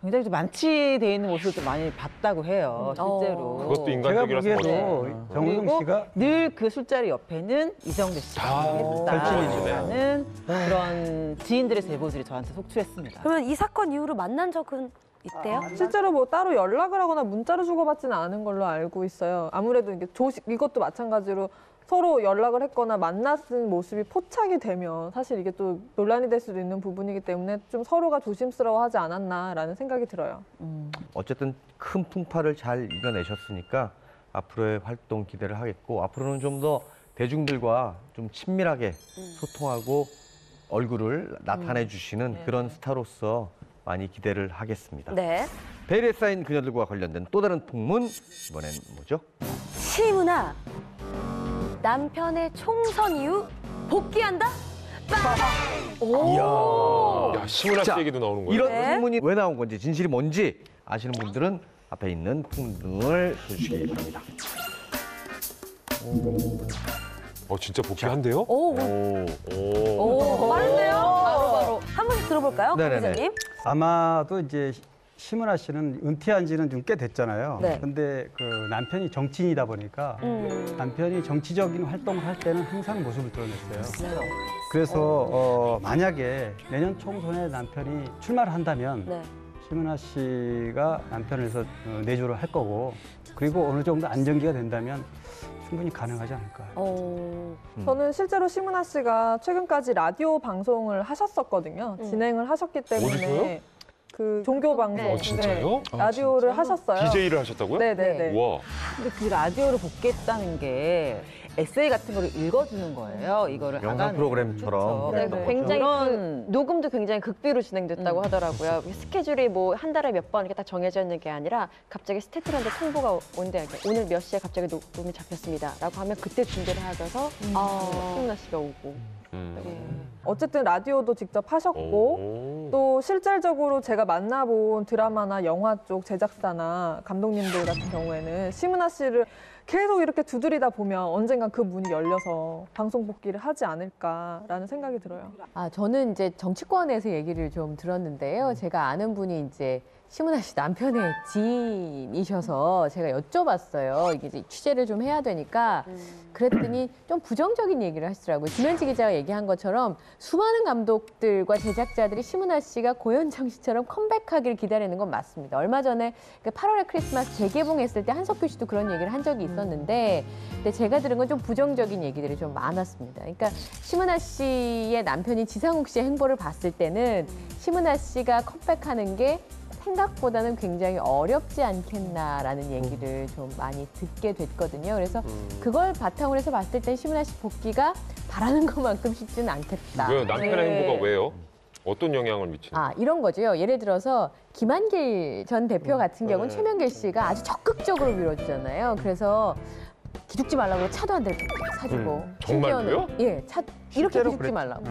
굉장히 좀 만취돼 있는 모습을 좀 많이 봤다고 해요, 실제로. 그것도 제가 인간적이라서 보기에도 멋지다. 정우성 그리고 씨가 늘 그 술자리 옆에는 이정재 씨가 있다는 그런 지인들의 제보들이 저한테 속출했습니다. 그러면 이 사건 이후로 만난 적은 있대요? 실제로 뭐 따로 연락을 하거나 문자를 주고받지는 않은 걸로 알고 있어요. 아무래도 이게 이것도 마찬가지로 서로 연락을 했거나 만났은 모습이 포착이 되면 사실 이게 또 논란이 될 수도 있는 부분이기 때문에 좀 서로가 조심스러워하지 않았나라는 생각이 들어요. 어쨌든 큰 풍파를 잘 이겨내셨으니까 앞으로의 활동 기대를 하겠고 앞으로는 좀 더 대중들과 좀 친밀하게 소통하고 얼굴을 나타내 주시는 그런 스타로서 많이 기대를 하겠습니다. 네. 베일에 쌓인 그녀들과 관련된 또 다른 풍문 이번엔 뭐죠? 시문아 남편의 총선 이후 복귀한다? 오! 야, 시문아 씨 자, 얘기도 나오는 거예요? 이런 네. 풍문이 왜 나온 건지 진실이 뭔지 아시는 분들은 앞에 있는 풍문을 써주시기 바랍니다. 진짜 복귀한대요? 오, 빠른데요? 바로. 한 번씩 들어볼까요, 네네네. 기자님? 아마도 이제 시문아 씨는 은퇴한 지는 좀 꽤 됐잖아요. 네. 근데 그 남편이 정치인이다 보니까 남편이 정치적인 활동을 할 때는 항상 모습을 드러냈어요. 그래서 만약에 내년 총선에 남편이 출마를 한다면 네. 시문아 씨가 남편을 해서 내조를 할 거고 그리고 어느 정도 안정기가 된다면 충분히 가능하지 않을까. 저는 실제로 시문아 씨가 최근까지 라디오 방송을 하셨었거든요. 진행을 하셨기 때문에 어디서요? 그 종교 방송 진짜요? 라디오를 하셨어요. DJ를 하셨다고요? 네네네. 와. 근데 그 라디오를 복귀했다는 게 에세이 같은 거를 읽어주는 거예요. 이거를 영상 하간에. 프로그램처럼. 그렇죠. 네. 굉장히 그런 녹음도 굉장히 극비로 진행됐다고 하더라고요. 스케줄이 뭐 한 달에 몇 번 이렇게 딱 정해져 있는 게 아니라 갑자기 스태프들한테 통보가 온대. 이렇게 오늘 몇 시에 갑자기 녹음이 잡혔습니다라고 하면 그때 준비를 하셔서 시문아 씨가 오고. 어쨌든 라디오도 직접 하셨고 또 실질적으로 제가 만나본 드라마나 영화 쪽 제작사나 감독님들 같은 경우에는 시문아 씨를 계속 이렇게 두드리다 보면 언젠간 그 문이 열려서 방송 복귀를 하지 않을까라는 생각이 들어요. 저는 이제 정치권에서 얘기를 좀 들었는데요. 제가 아는 분이 이제 시문아 씨 남편의 지인이셔서 제가 여쭤봤어요. 이게 이제 취재를 좀 해야 되니까 그랬더니 좀 부정적인 얘기를 하시더라고요. 김현지 기자가 얘기한 것처럼 수많은 감독들과 제작자들이 시문아 씨가 고현정 씨처럼 컴백하기를 기다리는 건 맞습니다. 얼마 전에 8월의 크리스마스 재개봉했을 때 한석규 씨도 그런 얘기를 한 적이 있었는데 근데 제가 들은 건 좀 부정적인 얘기들이 좀 많았습니다. 그러니까 시문아 씨의 남편인 지상욱 씨의 행보를 봤을 때는 시문아 씨가 컴백하는 게 생각보다는 굉장히 어렵지 않겠나라는 얘기를 좀 많이 듣게 됐거든요. 그래서 그걸 바탕으로 해서 봤을 때 시문아 씨 복귀가 바라는 것만큼 쉽지는 않겠다. 왜요? 남편의 행보가 왜요? 어떤 영향을 미치는 거예요? 이런 거죠. 예를 들어서 김한길 전 대표 같은 경우는 최명길 씨가 아주 적극적으로 밀어주잖아요. 그래서 기죽지 말라고 차도 한 대를 사주고. 정말로요? 예, 차 이렇게 기죽지 말라고.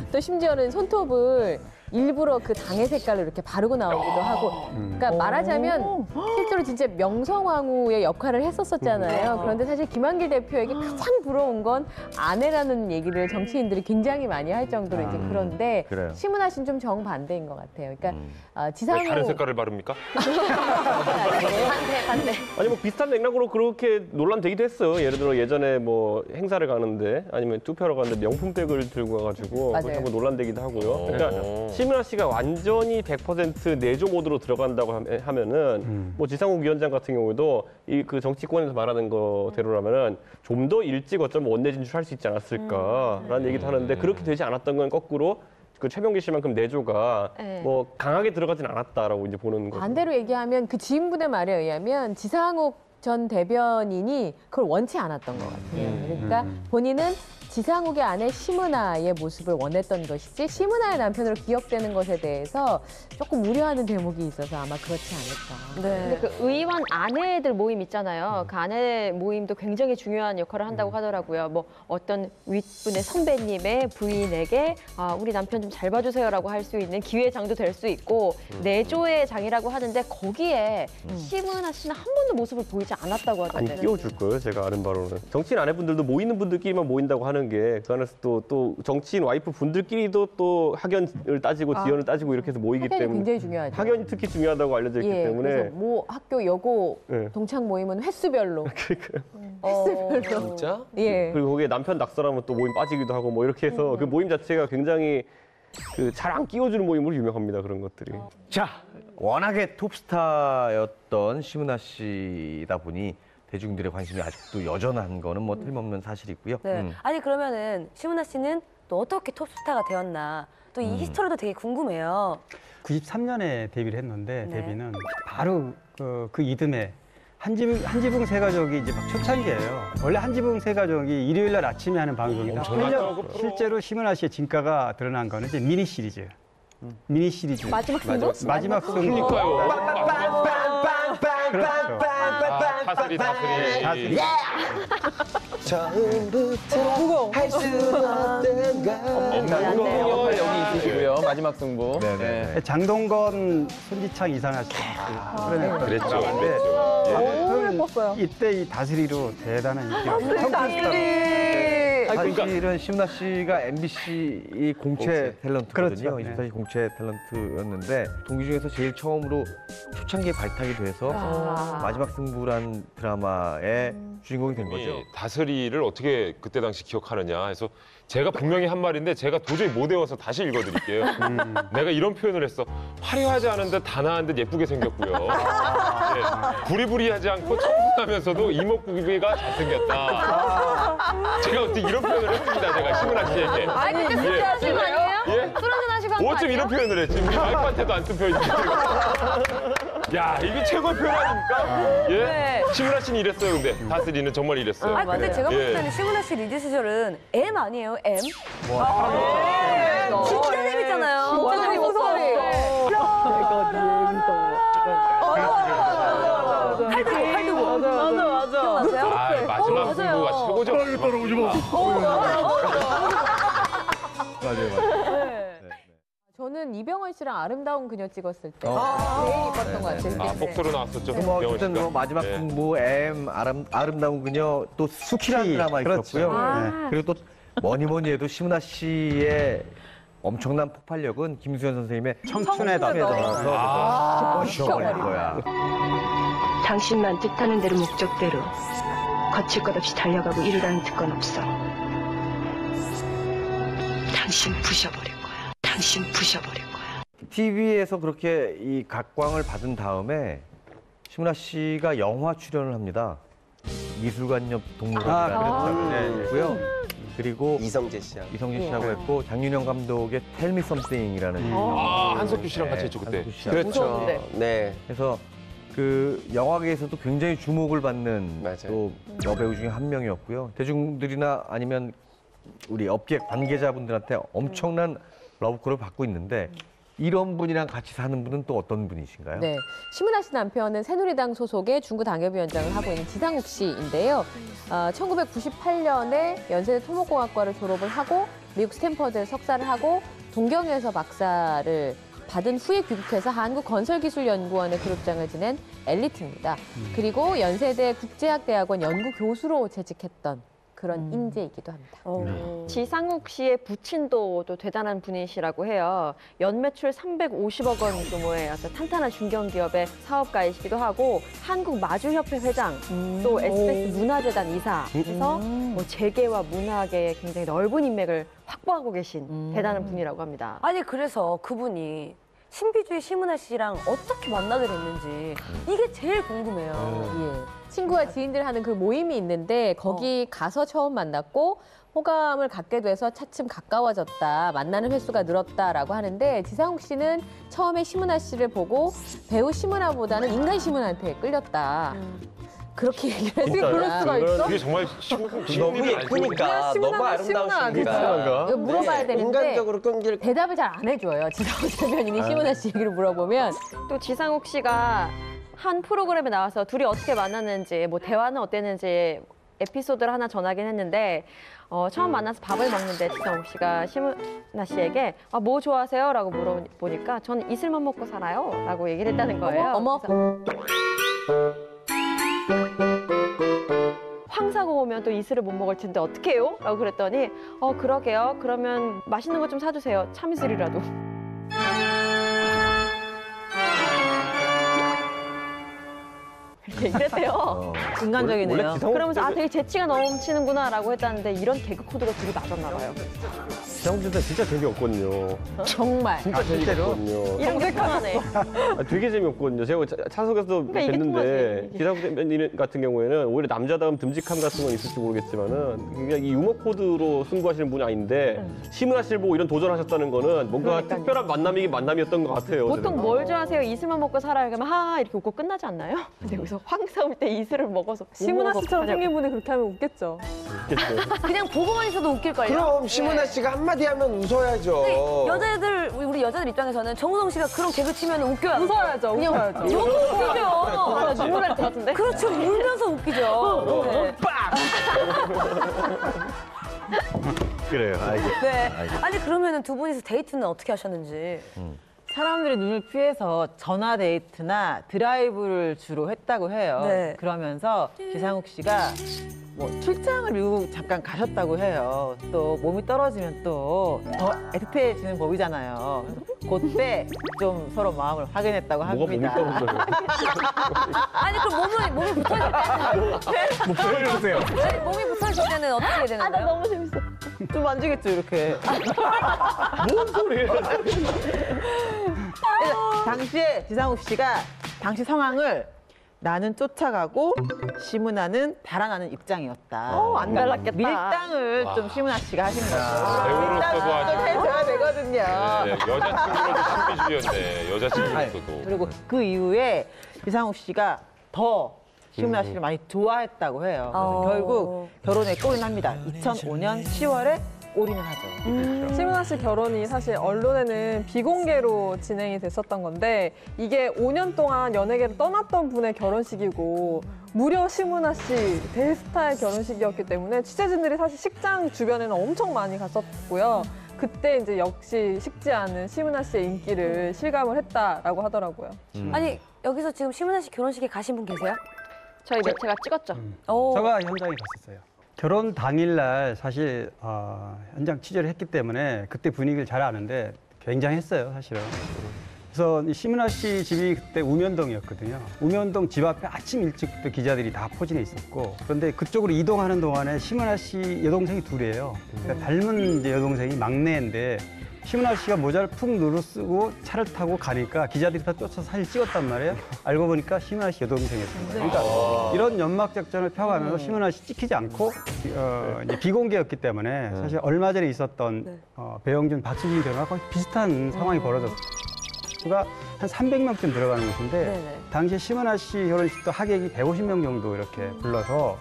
또 심지어는 손톱을 일부러 그 당의 색깔로 이렇게 바르고 나오기도 하고. 그러니까 말하자면 실제로 진짜 명성황후의 역할을 했었잖아요. 그런데 사실 김한길 대표에게 가장 부러운 건 아내라는 얘기를 정치인들이 굉장히 많이 할 정도로 이제 그런데 그래요. 시문아 씨는 좀 정반대인 것 같아요. 그러니까 지상우 다른 색깔을 바릅니까? 반대. 아니 뭐 비슷한 맥락으로 그렇게 논란되기도 했어요. 예를 들어 예전에 뭐 행사를 가는데 아니면 투표하러 가는데 명품백을 들고 가가지고 맞아요. 그렇다고 논란되기도 하고요. 그러니까 시문아 씨가 완전히 100% 내조 모드로 들어간다고 하면은 뭐 지상욱 위원장 같은 경우도 이 그 정치권에서 말하는 거대로라면은 좀 더 일찍 어쩌면 원내 진출할 수 있지 않았을까라는 얘기도 하는데 그렇게 되지 않았던 건 거꾸로 그 최명길 씨만큼 내조가 뭐 강하게 들어가진 않았다라고 이제 보는 거죠. 반대로 얘기하면 그 지인분의 말에 의하면 지상욱 전 대변인이 그걸 원치 않았던 것 같아요. 그러니까 본인은 지상욱의 아내 심은하의 모습을 원했던 것이지 심은하의 남편으로 기억되는 것에 대해서 조금 우려하는 대목이 있어서 아마 그렇지 않을까. 근데 그 의원 아내들 모임 있잖아요. 그 아내 모임도 굉장히 중요한 역할을 한다고 하더라고요. 뭐 어떤 윗분의 선배님의 부인에게 우리 남편 좀 잘 봐주세요라고 할 수 있는 기회장도 될 수 있고 내조의 장이라고 하는데 거기에 심은하 씨는 한 번도 모습을 보이지 않았다고 안 하던데. 끼워줄 거예요, 제가 아는 바로는. 정치인 아내분들도 모이는 분들끼리만 모인다고 하는 게 그 안에서 또 정치인 와이프 분들끼리도 또 학연을 따지고 지연을 따지고 이렇게 해서 모이기 학연이 때문에 굉장히 중요하죠. 학연이 특히 중요하다고 알려져 있기 예, 때문에 그래서 뭐 학교 여고 네. 동창 모임은 횟수별로. 횟수별로. 진짜? 예. 그리고 거기에 남편 낙선하면 또 모임 빠지기도 하고 뭐 이렇게 해서 그 모임 자체가 굉장히 잘 안 끼워주는 모임으로 유명합니다. 그런 것들이. 자, 워낙에 톱스타였던 심은하 씨다 보니 대중들의 관심이 아직도 여전한 거는 뭐 틀림없는 사실이고요. 네. 아니 그러면은 심은하 씨는 또 어떻게 톱스타가 되었나 또 이 히스토리도 되게 궁금해요. 93년에 데뷔를 했는데 네. 데뷔는 바로 그 이듬해 한지붕 세 가족이 이제 막 초창기예요. 원래 한지붕 세 가족이 일요일 날 아침에 하는 방송이다. 엄청나죠, 그 실제로 심은하 씨의 진가가 드러난 거는 이제 미니 시리즈. 미니 시리즈. 마지막 승부? 마지막 승부. 그러니까요. 그렇죠. 다스리. 처음부터 할 수 없던 걸. 거 여기 있으시고요. 마지막 승부. 네네. 장동건, 손지창, 이상하 씨. 그랬죠. 너무 예뻤어요. 이때 이 다스리로 대단한 인기가 사실은 심은하 씨가 MBC 공채 탤런트거든요. 그렇죠. 24시 공채 탤런트였는데 동기 중에서 제일 처음으로 초창기에 발탁이 돼서 마지막 승부란 드라마의 주인공이 된 거죠. 이 다스리를 어떻게 그때 당시 기억하느냐 해서 제가 분명히 한 말인데 제가 도저히 못 외워서 다시 읽어드릴게요. 내가 이런 표현을 했어. 화려하지 않은 듯 단아한 듯 예쁘게 생겼고요. 예, 부리부리하지 않고 청순하면서도 이목구비가 잘생겼다. 제가 어떻게 이런 표현을 했습니다. 제가 심은하 씨에게. 아니 그때 술 하신 거 아니에요? 예? 술 한잔 하시고 한 거 어쩜 아니에요? 이런 표현을 했지? 우리 와이프한테도 안 쓴 표현이지. 야, 이게 최고의 표현 아닙니까? 예? 네. 심은하 씨는 이랬어요, 근데. 다스리는 정말 이랬어요. 아 근데 제가 봤을 때는 예. 심은하 씨 리드 시절은 M 아니에요? M? 진짜 재밌잖아요. 진짜 팔두고. 맞아. 기억나세요? 아, 마지막 승부가 최고죠. 맞아요. 저는 이병헌 씨랑 아름다운 그녀 찍었을 때 제일 이뻤던 것 같아요. 아, 그때. 복수로 나왔었죠. 뭐 병원 어쨌든 씨가. 뭐 마지막 예. 승부, M, 아름다운 그녀, 또 수키라는 드라마 그렇죠. 있었고요. 네. 그리고 또 뭐니 해도 심은하 씨의 엄청난 폭발력은 김수현 선생님의 청춘의 더. 더 죽어버린 거야. 당신만 뜻하는 대로 목적대로 거칠 것 없이 달려가고 이루라는 특권 없어. 당신 부셔버릴 거야. 당신 부셔버릴 거야. TV에서 그렇게 이 각광을 받은 다음에 심은하 씨가 영화 출연을 합니다. 미술관 옆 동물원이라는 그렇죠. 있고요. 그리고 이성재 씨하고. 이성진 씨하고 했고 장윤영 감독의 Tell Me Something이라는 아, 한석규 씨랑 같이 했죠, 그때. 한석규 씨하고. 그렇죠. 네. 그래서 그 영화계에서도 굉장히 주목을 받는 맞아요. 또 여배우 중에 한 명이었고요. 대중들이나 아니면 우리 업계 관계자분들한테 엄청난 러브콜을 받고 있는데 이런 분이랑 같이 사는 분은 또 어떤 분이신가요? 네, 심은하 씨 남편은 새누리당 소속의 중구 당협위원장을 하고 있는 지상욱 씨인데요. 1998년에 연세대 토목공학과를 졸업을 하고 미국 스탠퍼드에 석사를 하고 동경에서 박사를 받은 후에 귀국해서 한국건설기술연구원의 그룹장을 지낸 엘리트입니다. 그리고 연세대 국제학대학원 연구교수로 재직했던 그런 인재이기도 합니다. 지상욱 씨의 부친도 또 대단한 분이시라고 해요. 연매출 350억 원 규모의 어떤 탄탄한 중견기업의 사업가이시기도 하고 한국마주협회 회장, 또 SBS 문화재단 이사 해서 뭐 재계와 문화계에 굉장히 넓은 인맥을 확보하고 계신 대단한 분이라고 합니다. 아니 그래서 그분이 신비주의 심은하 씨랑 어떻게 만나게 됐는지 이게 제일 궁금해요. 예. 친구와 지인들 하는 그 모임이 있는데 거기 가서 처음 만났고 호감을 갖게 돼서 차츰 가까워졌다, 만나는 횟수가 늘었다라고 하는데 지상욱 씨는 처음에 심은하 씨를 보고 배우 심은하보다는 인간 심은하한테 끌렸다. 그렇게 얘기를 어떻게 했어요. 그럴 수가 있어? 이게 정말 너무 예쁘니까, 너무 아름다우시니까. 이거 물어봐야 되는데 인간적으로 끈길. 대답을 잘 안 해줘요. 지상욱 대변인이 심은하 씨 얘기를 물어보면 또 지상욱 씨가 한 프로그램에 나와서 둘이 어떻게 만났는지, 뭐 대화는 어땠는지 에피소드를 하나 전하긴 했는데 처음 만나서 밥을 먹는데 지상욱 씨가 심은하 씨에게 뭐 좋아하세요? 라고 물어보니까 저는 이슬만 먹고 살아요. 라고 얘기를 했다는 거예요. 어머. 황사고 오면 또 이슬을 못 먹을 텐데 어떡해요? 라고 그랬더니 그러게요. 그러면 맛있는 거 좀 사주세요. 참이슬이라도. 이렇게 얘기를 했대요. 인간적이네요. 그러면서 되게 재치가 넘치는구나 라고 했다는데 이런 개그 코드가 둘이 맞았나 봐요. 지상욱 씨는 진짜 재미없거든요. 정말. 진짜 재미없거든요. 이런 게 편하네. 되게 재미없거든요. 제가 차석에서도 그러니까 이게 뵀는데 통하지. 지상욱 대변인 같은 경우에는 오히려 남자다움 듬직함 같은 건 있을지 모르겠지만은 그냥 이 유머 코드로 승부하시는 분이 아닌데 심은하 씨를 보고 이런 도전하셨다는 거는 뭔가 특별한 만남이었던 것 같아요. 보통 저는. 뭘 좋아하세요? 이슬만 먹고 살아요. 그러면 하하 이렇게 웃고 끝나지 않나요? 근데 여기서 황사 올 때 이슬을 먹어서 심은하 씨처럼 생긴 분이 그렇게 하면 웃겠죠. 그냥 보고만 있어도 웃길걸요? 그럼 심은하 씨가 한마디 하면 웃어야죠. 우리 여자들 입장에서는 정우성 씨가 그런 개그 치면 웃겨요. 웃어야죠. 웃어야죠. 너무 웃기죠. 눈물 날 것 같은데? 그렇죠. 울면서 웃기죠. 네. 그래요. 알겠습니다. 네. 아니 그러면은 두 분이서 데이트는 어떻게 하셨는지. 사람들이 눈을 피해서 전화 데이트나 드라이브를 주로 했다고 해요. 네. 그러면서 지상욱 씨가 뭐 출장을 미국 잠깐 가셨다고 해요. 또 몸이 떨어지면 또 더 애틋해지는 법이잖아요. 그때 좀 서로 마음을 확인했다고 뭐가 몸이 합니다. 떨어져요. 아니 그럼 몸이 붙어있을 때는 뭐 보여주세요. 아니, 몸이 붙어있을 때는 어떻게 되는 거예요? 너무 재밌어. 좀 만지겠죠, 이렇게. 뭔 소리예요? 당시에 지상욱 씨가 당시 상황을 나는 쫓아가고 심은하는 달아나는 입장이었다. 안 달랐겠다. 밀당을 좀 심은하 씨가 하신 거죠. 배우로서도 아주 해줘야 되거든요. 여자친구로도 신비주의였네. 여자친구로서도. 그리고 그 이후에 지상욱 씨가 더 심은하 씨를 많이 좋아했다고 해요. 그래서 결국 결혼에 골인합니다. 2005년 10월에 올인을 하죠. 심은하 씨 결혼이 사실 언론에는 비공개로 진행이 됐었던 건데 이게 5년 동안 연예계를 떠났던 분의 결혼식이고 무려 심은하 씨 대스타의 결혼식이었기 때문에 취재진들이 사실 식장 주변에는 엄청 많이 갔었고요. 그때 이제 역시 식지 않은 심은하 씨의 인기를 실감을 했다라고 하더라고요. 아니 여기서 지금 심은하 씨 결혼식에 가신 분 계세요? 저희 매체가 찍었죠. 제가 현장에 갔었어요. 결혼 당일날 사실 현장 취재를 했기 때문에 그때 분위기를 잘 아는데 굉장했어요, 사실은. 그래서 이 심은하 씨 집이 그때 우면동이었거든요. 우면동 집 앞에 아침 일찍부터 기자들이 다 포진해 있었고, 그런데 그쪽으로 이동하는 동안에 심은하 씨 여동생이 둘이에요. 그러니까 닮은 이제 여동생이 막내인데 심은하 씨가 모자를 푹 누르쓰고 차를 타고 가니까 기자들이 다 쫓아서 사진 찍었단 말이에요. 알고 보니까 심은하 씨 여동생이었습니다. 그러니까 이런 연막 작전을 펴가면서 심은하 씨 찍히지 않고 이제 비공개였기 때문에 사실 얼마 전에 있었던 배영준, 박수진 결혼과 거의 비슷한 상황이 벌어졌어요. 수가 한 300명쯤 들어가는 곳인데 당시에 심은하 씨 결혼식도 하객이 150명 정도 이렇게 불러서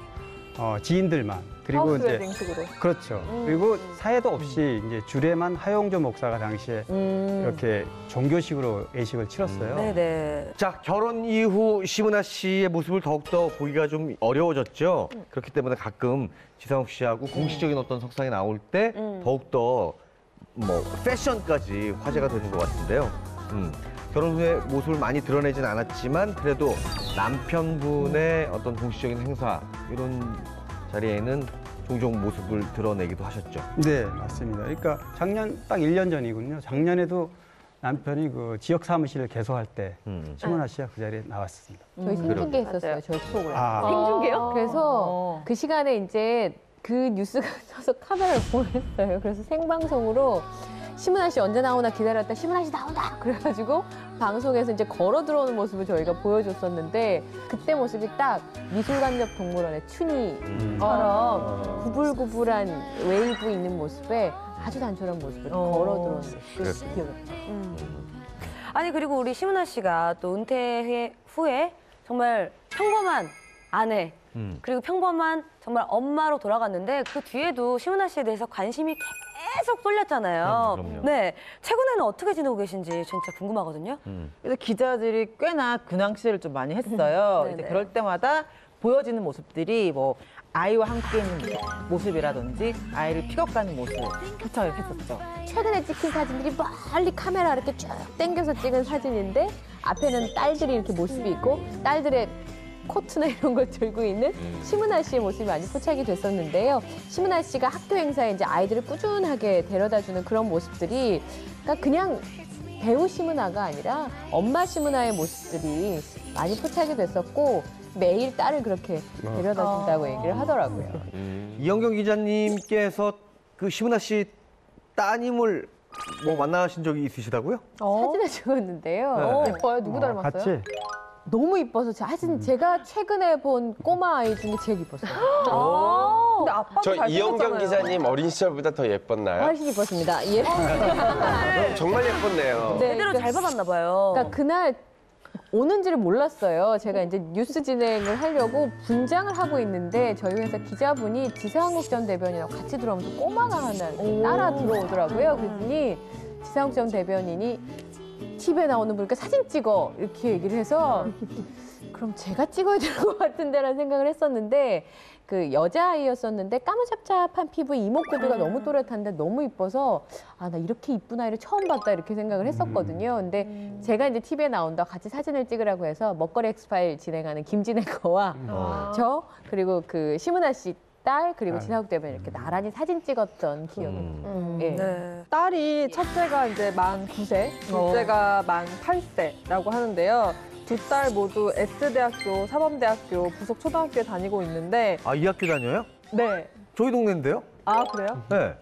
지인들만 그리고 하우스 이제 웨딩식으로. 그렇죠. 그리고 사회도 없이 이제 주례만 하용조 목사가 당시에 이렇게 종교식으로 예식을 치렀어요. 네네. 자, 결혼 이후 심은하 씨의 모습을 더욱더 보기가 좀 어려워졌죠. 그렇기 때문에 가끔 지상욱 씨하고 공식적인 어떤 석상에 나올 때 더욱더 뭐 패션까지 화제가 되는 것 같은데요. 결혼 후에 모습을 많이 드러내진 않았지만 그래도 남편분의 어떤 공식적인 행사 이런 자리에는 종종 모습을 드러내기도 하셨죠. 네, 맞습니다. 그러니까 작년 딱 1년 전이군요. 작년에도 남편이 그 지역 사무실을 개소할 때 심은하 씨가 그 자리에 나왔습니다. 저희 생중계 했었어요. 저희 프로그램. 생중계요? 그래서 그 시간에 이제 그 뉴스가 쳐서 카메라를 보냈어요. 그래서 생방송으로 심은하 씨 언제 나오나 기다렸다 심은하 씨 나온다 그래가지고 방송에서 이제 걸어 들어오는 모습을 저희가 보여줬었는데 그때 모습이 딱 미술관역 동물원의 춘희처럼 구불구불한 웨이브 있는 모습에 아주 단촐한 모습을 걸어 들어오는 그 기억이 나요. 아니 그리고 우리 심은하 씨가 또 은퇴 후에 정말 평범한 아내 그리고 평범한 정말 엄마로 돌아갔는데 그 뒤에도 심은하 씨에 대해서 관심이 계속 쏠렸잖아요. 그럼요. 네, 최근에는 어떻게 지내고 계신지 진짜 궁금하거든요. 그래서 기자들이 꽤나 근황 취재를 좀 많이 했어요. 이제 네네. 그럴 때마다 보여지는 모습들이 뭐 아이와 함께 있는 모습이라든지 아이를 픽업가는 모습 포착을 했었죠. 최근에 찍힌 사진들이 멀리 카메라 이렇게 쭉 당겨서 찍은 사진인데 앞에는 딸들이 이렇게 모습이 있고 딸들의 코트나 이런 걸 들고 있는 심은하 씨의 모습이 많이 포착이 됐었는데요. 심은하 씨가 학교 행사에 이제 아이들을 꾸준하게 데려다주는 그런 모습들이 그러니까 그냥 배우 심은하가 아니라 엄마 심은하의 모습들이 많이 포착이 됐었고 매일 딸을 그렇게 데려다준다고 얘기를 하더라고요. 이영경 기자님께서 그 심은하 씨 따님을 뭐 만나신 적이 있으시다고요? 사진을 찍었는데요. 예뻐요. 누구 닮았어요? 같이. 너무 이뻐서 사실 제가 최근에 본 꼬마 아이 중에 제일 이뻤어요. 근데 아빠도 저 이영경 잘생겼잖아요. 기자님 어린 시절보다 더 예뻤나요? 훨씬 이뻤습니다. 예. 정말 예뻤네요. 네, 제대로 그러니까- 잘 받았나 봐요. 그러니까 그날 오는지를 몰랐어요. 제가 이제 뉴스 진행을 하려고 분장을 하고 있는데 저희 회사 기자분이 지상욱 전 대변인하고 같이 들어오면서 꼬마가 하나 이렇게 따라 들어오더라고요. 그랬더니 지상욱 전 대변인이 TV에 나오는 분이니까 사진 찍어 이렇게 얘기를 해서 그럼 제가 찍어야 될 것 같은데라는 생각을 했었는데 그 여자아이였었는데 까무잡잡한 피부에 이목구비가 너무 또렷한데 너무 이뻐서 아, 나 이렇게 이쁜 아이를 처음 봤다 이렇게 생각을 했었거든요. 근데 제가 이제 TV에 나온다 같이 사진을 찍으라고 해서 먹거리 엑스파일 진행하는 김진애 거와 저 그리고 그 심은하 씨 딸 그리고 지상욱 대변인 이렇게 나란히 사진 찍었던 기억이 예. 네. 딸이 첫째가 이제 만 9세, 둘째가 만 8세라고 하는데요. 두 딸 모두 S대학교, 사범대학교, 부속 초등학교에 다니고 있는데 아, 이 학교 다녀요? 네. 저희 동네인데요? 아, 그래요? 네.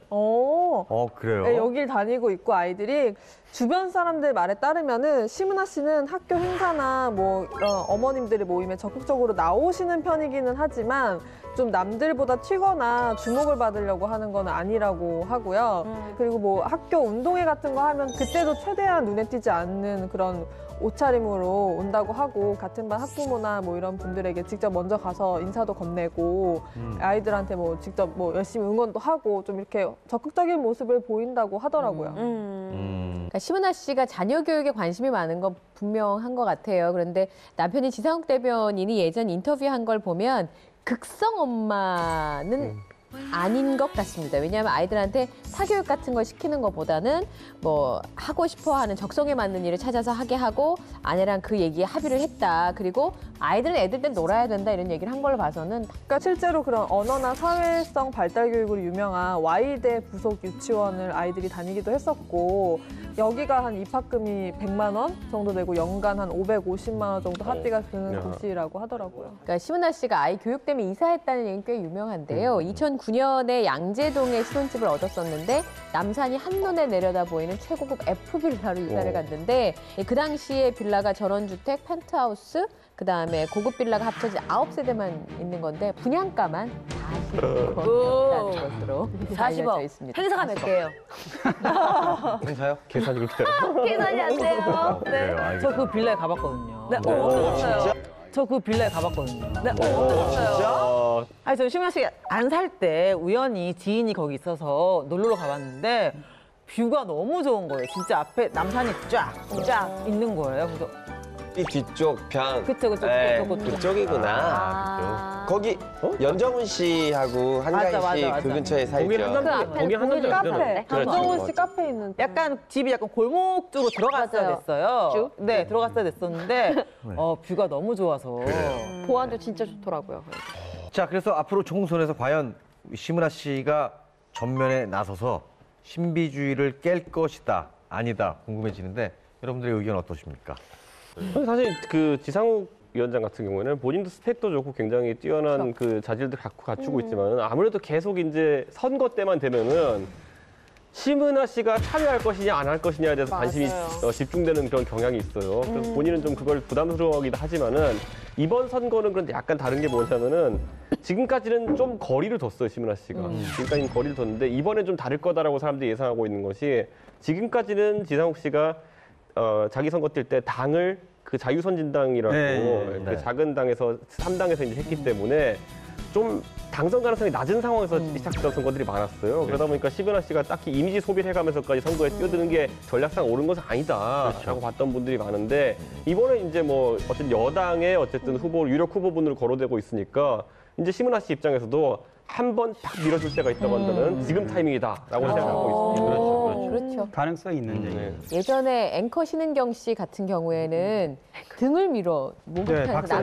그래요? 네, 여길 다니고 있고 아이들이 주변 사람들 말에 따르면은 심은하 씨는 학교 행사나 뭐 이런 어머님들의 모임에 적극적으로 나오시는 편이기는 하지만 좀 남들보다 튀거나 주목을 받으려고 하는 건 아니라고 하고요. 그리고 뭐 학교 운동회 같은 거 하면 그때도 최대한 눈에 띄지 않는 그런 옷차림으로 온다고 하고 같은 반 학부모나 뭐 이런 분들에게 직접 먼저 가서 인사도 건네고 아이들한테 뭐 직접 뭐 열심히 응원도 하고 좀 이렇게 적극적인 모습을 보인다고 하더라고요. 그러니까 심은하 씨가 자녀 교육에 관심이 많은 건 분명한 것 같아요. 그런데 남편이 지상욱 대변인이 예전 인터뷰한 걸 보면 극성 엄마는 아닌 것 같습니다. 왜냐하면 아이들한테 사교육 같은 걸 시키는 것보다는 뭐 하고 싶어하는 적성에 맞는 일을 찾아서 하게 하고 아내랑 그 얘기에 합의를 했다. 그리고 아이들은 애들 때 놀아야 된다 이런 얘기를 한 걸로 봐서는 그러니까 실제로 그런 언어나 사회성 발달 교육으로 유명한 Y대 부속 유치원을 아이들이 다니기도 했었고 여기가 한 입학금이 100만 원 정도 되고 연간 한 550만 원 정도 학비가 드는 곳이라고 하더라고요. 그러니까 심은하 씨가 아이 교육 때문에 이사했다는 얘기는 꽤 유명한데요. 2009년에 양재동에 신혼집을 얻었었는데 남산이 한눈에 내려다 보이는 최고급 F빌라로 이사를 갔는데 그 당시에 빌라가 전원주택, 펜트하우스, 그다음에 고급 빌라가 합쳐진 9세대만 있는 건데 분양가만 40억이라는 것으로 알려져 40억. 있습니다. 행사가 몇 개예요? 행사요? 계산이 그렇게 돼요? 계산이 안 돼요. 그래요, 네. 알겠습니다. 저 그 빌라에 가봤거든요. 네, 어떠셨어요? 저 그 빌라에 가봤거든요. 네, 어떠셨어요? 아니, 저 심은하 씨가 안 살 때 우연히 지인이 거기 있어서 놀러 가봤는데 뷰가 너무 좋은 거예요. 진짜 앞에 남산이 쫙 있는 거예요. 그래서 이 뒤쪽 편. 그쵸. 그쪽이구나. 거기 연정훈 씨하고 한가희 맞아, 씨 맞아. 그 근처에 거기 살죠. 한남 거기 한남동 카페, 있잖아요. 강정훈 씨 카페 있는 약간 집이 약간 골목 쪽으로 들어갔어야 맞아요. 됐어요. 쭉? 네, 들어갔어야 됐었는데 뷰가 너무 좋아서. 보안도 진짜 좋더라고요. 자, 그래서 앞으로 총선에서 과연 심은하 씨가 전면에 나서서 신비주의를 깰 것이다, 아니다 궁금해지는데 여러분들의 의견 어떠십니까? 사실 그 지상욱 위원장 같은 경우에는 본인도 스펙도 좋고 굉장히 뛰어난 그 자질들 갖추고 있지만 아무래도 계속 이제 선거 때만 되면은 심은하 씨가 참여할 것이냐 안 할 것이냐에 대해서 관심이 집중되는 그런 경향이 있어요. 그래서 본인은 좀 그걸 부담스러워하기도 하지만은 이번 선거는 그런데 약간 다른 게 뭐냐면은 지금까지는 좀 거리를 뒀어요, 심은하 씨가. 지금까지는 거리를 뒀는데 이번엔 좀 다를 거다라고 사람들이 예상하고 있는 것이 지금까지는 지상욱 씨가 자기 선거 뛸 때 당을 그 자유선진당이라고 그 작은 당에서 3당에서 이제 했기 때문에 좀 당선 가능성이 낮은 상황에서 시작했던 선거들이 많았어요. 그러다 보니까 시그나 씨가 딱히 이미지 소비를 해가면서까지 선거에 뛰어드는 게 전략상 옳은 것은 아니다라고 봤던 분들이 많은데 이번에 이제 뭐 어쨌든 여당의 어쨌든 후보 유력 후보분으로 거론되고 있으니까 이제 시그나 씨 입장에서도 한 번 딱 밀어줄 때가 있다고 한다면 지금 타이밍이다라고 생각하고 있습니다. 그렇죠. 가능성이 있는 얘기예요. 예전에 앵커 신은경 씨 같은 경우에는 등을 밀어 목욕탕에서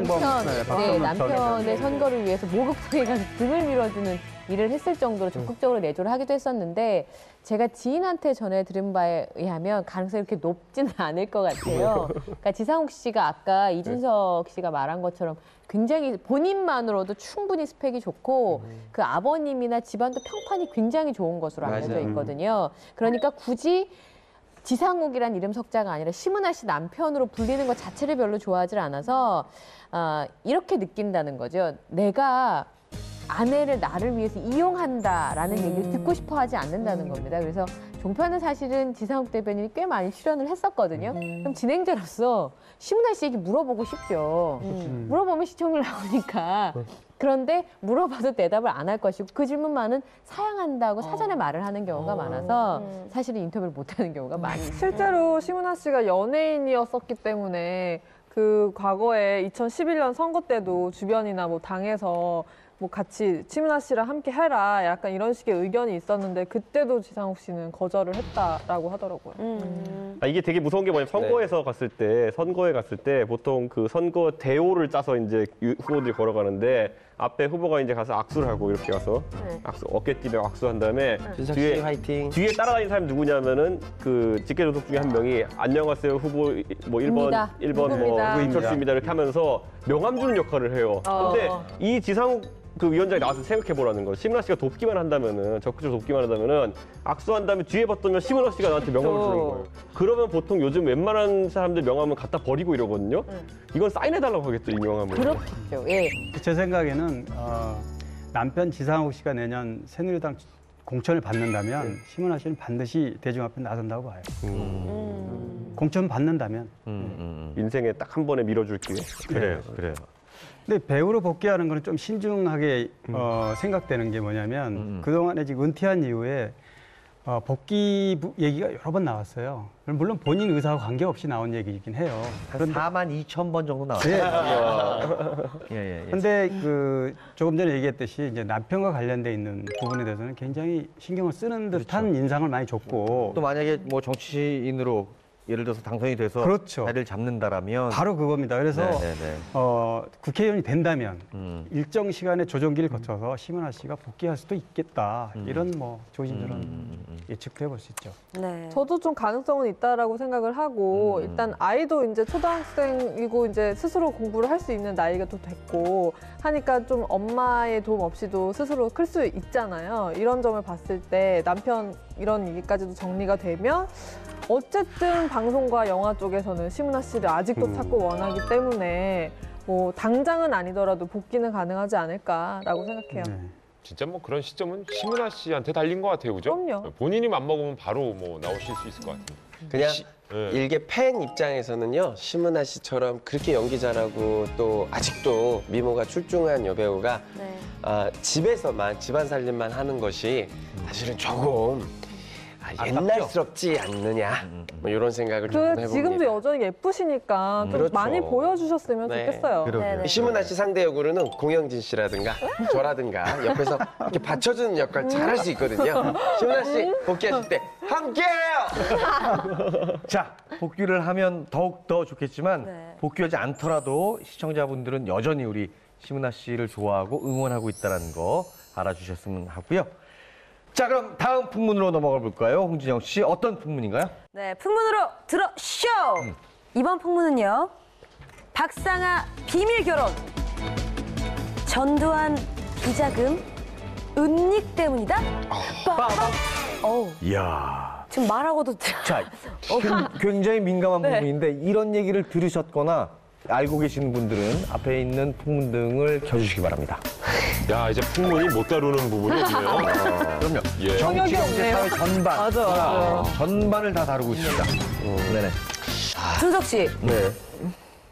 남편의 선거를 위해서 목욕탕에 가서 등을 밀어주는 일을 했을 정도로 적극적으로 내조를 하기도 했었는데 제가 지인한테 전해 들은 바에 의하면 가능성이 그렇게 높지는 않을 것 같아요. 그러니까 지상욱 씨가 아까 이준석 씨가 말한 것처럼 굉장히 본인만으로도 충분히 스펙이 좋고 그 아버님이나 집안도 평판이 굉장히 좋은 것으로 알려져 있거든요. 그러니까 굳이 지상욱이란 이름 석자가 아니라 심은하 씨 남편으로 불리는 것 자체를 별로 좋아하지 않아서 이렇게 느낀다는 거죠. 내가 아내를 나를 위해서 이용한다라는 얘기를 듣고 싶어 하지 않는다는 겁니다. 그래서 종편은 사실은 지상욱 대변인이 꽤 많이 출연을 했었거든요. 그럼 진행자로서 심은하 씨에게 물어보고 싶죠. 물어보면 시청률 나오니까. 그런데 물어봐도 대답을 안 할 것이고 그 질문만은 사양한다고 사전에 말을 하는 경우가 많아서 사실은 인터뷰를 못 하는 경우가 많이 있어요. 실제로 심은하 씨가 연예인이었었기 때문에 그 과거에 2011년 선거 때도 주변이나 뭐 당에서 뭐 같이 심은하 씨랑 함께 해라 약간 이런 식의 의견이 있었는데 그때도 지상욱 씨는 거절을 했다라고 하더라고요. 이게 되게 무서운 게 뭐냐면 선거에 갔을 때 보통 그 선거 대오를 짜서 이제 후보들이 걸어가는데 앞에 후보가 이제 가서 악수를 하고 이렇게 가서 어깨띠에 악수한 다음에 준석 씨 화이팅. 뒤에 따라다니는 사람이 누구냐면은 그 직계조속 중에 한 명이 안녕하세요 후보 뭐 1번 뭐 이철수입니다 이렇게 하면서 명함 주는 역할을 해요. 근데 이 지상욱 그 위원장이 나와서 생각해 보라는 거. 심은하 씨가 돕기만 한다면은 적극적으로 돕기만 한다면은 악수한 다음에 뒤에 봤더니 심은하 씨가 나한테 명함을 주는 거예요. 그러면 보통 요즘 웬만한 사람들 명함은 갖다 버리고 이러거든요. 이건 사인해달라고 하겠죠, 이 명함을. 그렇겠죠. 예. 제 생각에는 남편 지상욱 씨가 내년 새누리당 공천을 받는다면 심은하 씨는 반드시 대중 앞에 나선다고 봐요. 공천 받는다면 인생에 딱 한 번에 밀어줄 기회. 그래요. 근데 배우로 복귀하는 거는 좀 신중하게 생각되는 게 뭐냐면 그동안에 지금 은퇴한 이후에 복귀 얘기가 여러 번 나왔어요. 물론 본인 의사와 관계없이 나온 얘기이긴 해요. 한 42,000번 정도 나왔어요. 그런데 그 조금 전에 얘기했듯이 이제 남편과 관련돼 있는 부분에 대해서는 굉장히 신경을 쓰는 듯한 인상을 많이 줬고 또 만약에 뭐 정치인으로 예를 들어서 당선이 돼서 자리를 잡는다라면 바로 그겁니다. 그래서 국회의원이 된다면 일정 시간의 조정기를 거쳐서 심은하 씨가 복귀할 수도 있겠다. 이런 뭐 조심스러운 예측도 해볼 수 있죠. 네. 저도 좀 가능성은 있다라고 생각을 하고 일단 아이도 이제 초등학생이고 이제 스스로 공부를 할 수 있는 나이가 또 됐고 하니까 좀 엄마의 도움 없이도 스스로 클 수 있잖아요. 이런 점을 봤을 때 남편 이런 얘기까지도 정리가 되면 어쨌든 방송과 영화 쪽에서는 심은하 씨를 아직도 찾고 원하기 때문에 뭐 당장은 아니더라도 복귀는 가능하지 않을까라고 생각해요. 진짜 뭐 그런 시점은 심은하 씨한테 달린 것 같아요, 그죠? 그럼요. 본인이 맘먹으면 바로 뭐 나오실 수 있을 것 같은데. 그냥 일개 팬 입장에서는요, 심은하 씨처럼 그렇게 연기 잘하고 또 아직도 미모가 출중한 여배우가 집에서만 집안 살림만 하는 것이 사실은 조금 옛날스럽지 않느냐 뭐 이런 생각을 좀 해봅니다. 지금도 여전히 예쁘시니까 좀 많이 보여주셨으면 좋겠어요. 심은하 씨 상대 역으로는 공영진 씨라든가 저라든가 옆에서 이렇게 받쳐주는 역할 잘할 수 있거든요. 심은하 씨 복귀하실 때 함께해요. 자, 복귀를 하면 더욱 더 좋겠지만 복귀하지 않더라도 시청자분들은 여전히 우리 심은하 씨를 좋아하고 응원하고 있다는 거 알아주셨으면 하고요. 자, 그럼 다음 풍문으로 넘어가 볼까요? 홍진영 씨, 어떤 풍문인가요? 네, 풍문으로 들어쇼! 이번 풍문은요. 박상아 비밀 결혼. 전두환 비자금 은닉 때문이다? 이야. 지금 말하고도 자, 굉장히 민감한 부분인데 이런 얘기를 들으셨거나 알고 계시는 분들은 앞에 있는 풍문 등을 켜주시기 바랍니다. 야, 이제 풍문이 못 다루는 부분이 없네요. 그럼요. 정치, 경제, 사회 전반. 전반을 다 다루고 있습니다. 네네. 준석 씨, 네.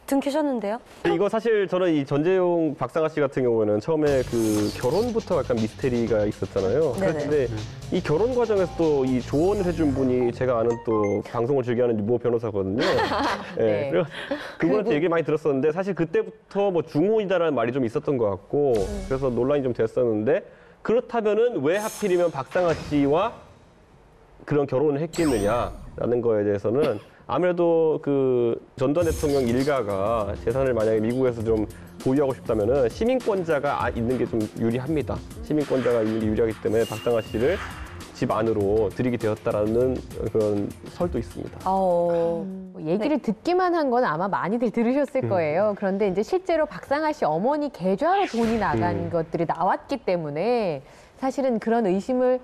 등 캐셨는데요? 이거 사실 저는 이 전재용 박상아 씨 같은 경우에는 처음에 그 결혼부터 약간 미스테리가 있었잖아요. 네네. 그런데 이 결혼 과정에서 또 이 조언을 해준 분이 제가 아는 또 방송을 즐겨하는 유모 변호사거든요. 네. 그래서 그분한테 얘기를 많이 들었었는데 사실 그때부터 뭐 중혼이다라는 말이 좀 있었던 것 같고 그래서 논란이 좀 됐었는데 그렇다면은 왜 하필이면 박상아 씨와 그런 결혼을 했겠느냐라는 거에 대해서는 아무래도 그 전두환 대통령 일가가 재산을 만약에 미국에서 좀 보유하고 싶다면은 시민권자가 있는 게 좀 유리합니다. 시민권자가 있는 게 유리하기 때문에 박상아 씨를 집 안으로 들이게 되었다라는 그런 설도 있습니다. 뭐 얘기를 듣기만 한 건 아마 많이들 들으셨을 거예요. 그런데 이제 실제로 박상아 씨 어머니 계좌로 돈이 나간 것들이 나왔기 때문에 사실은 그런 의심을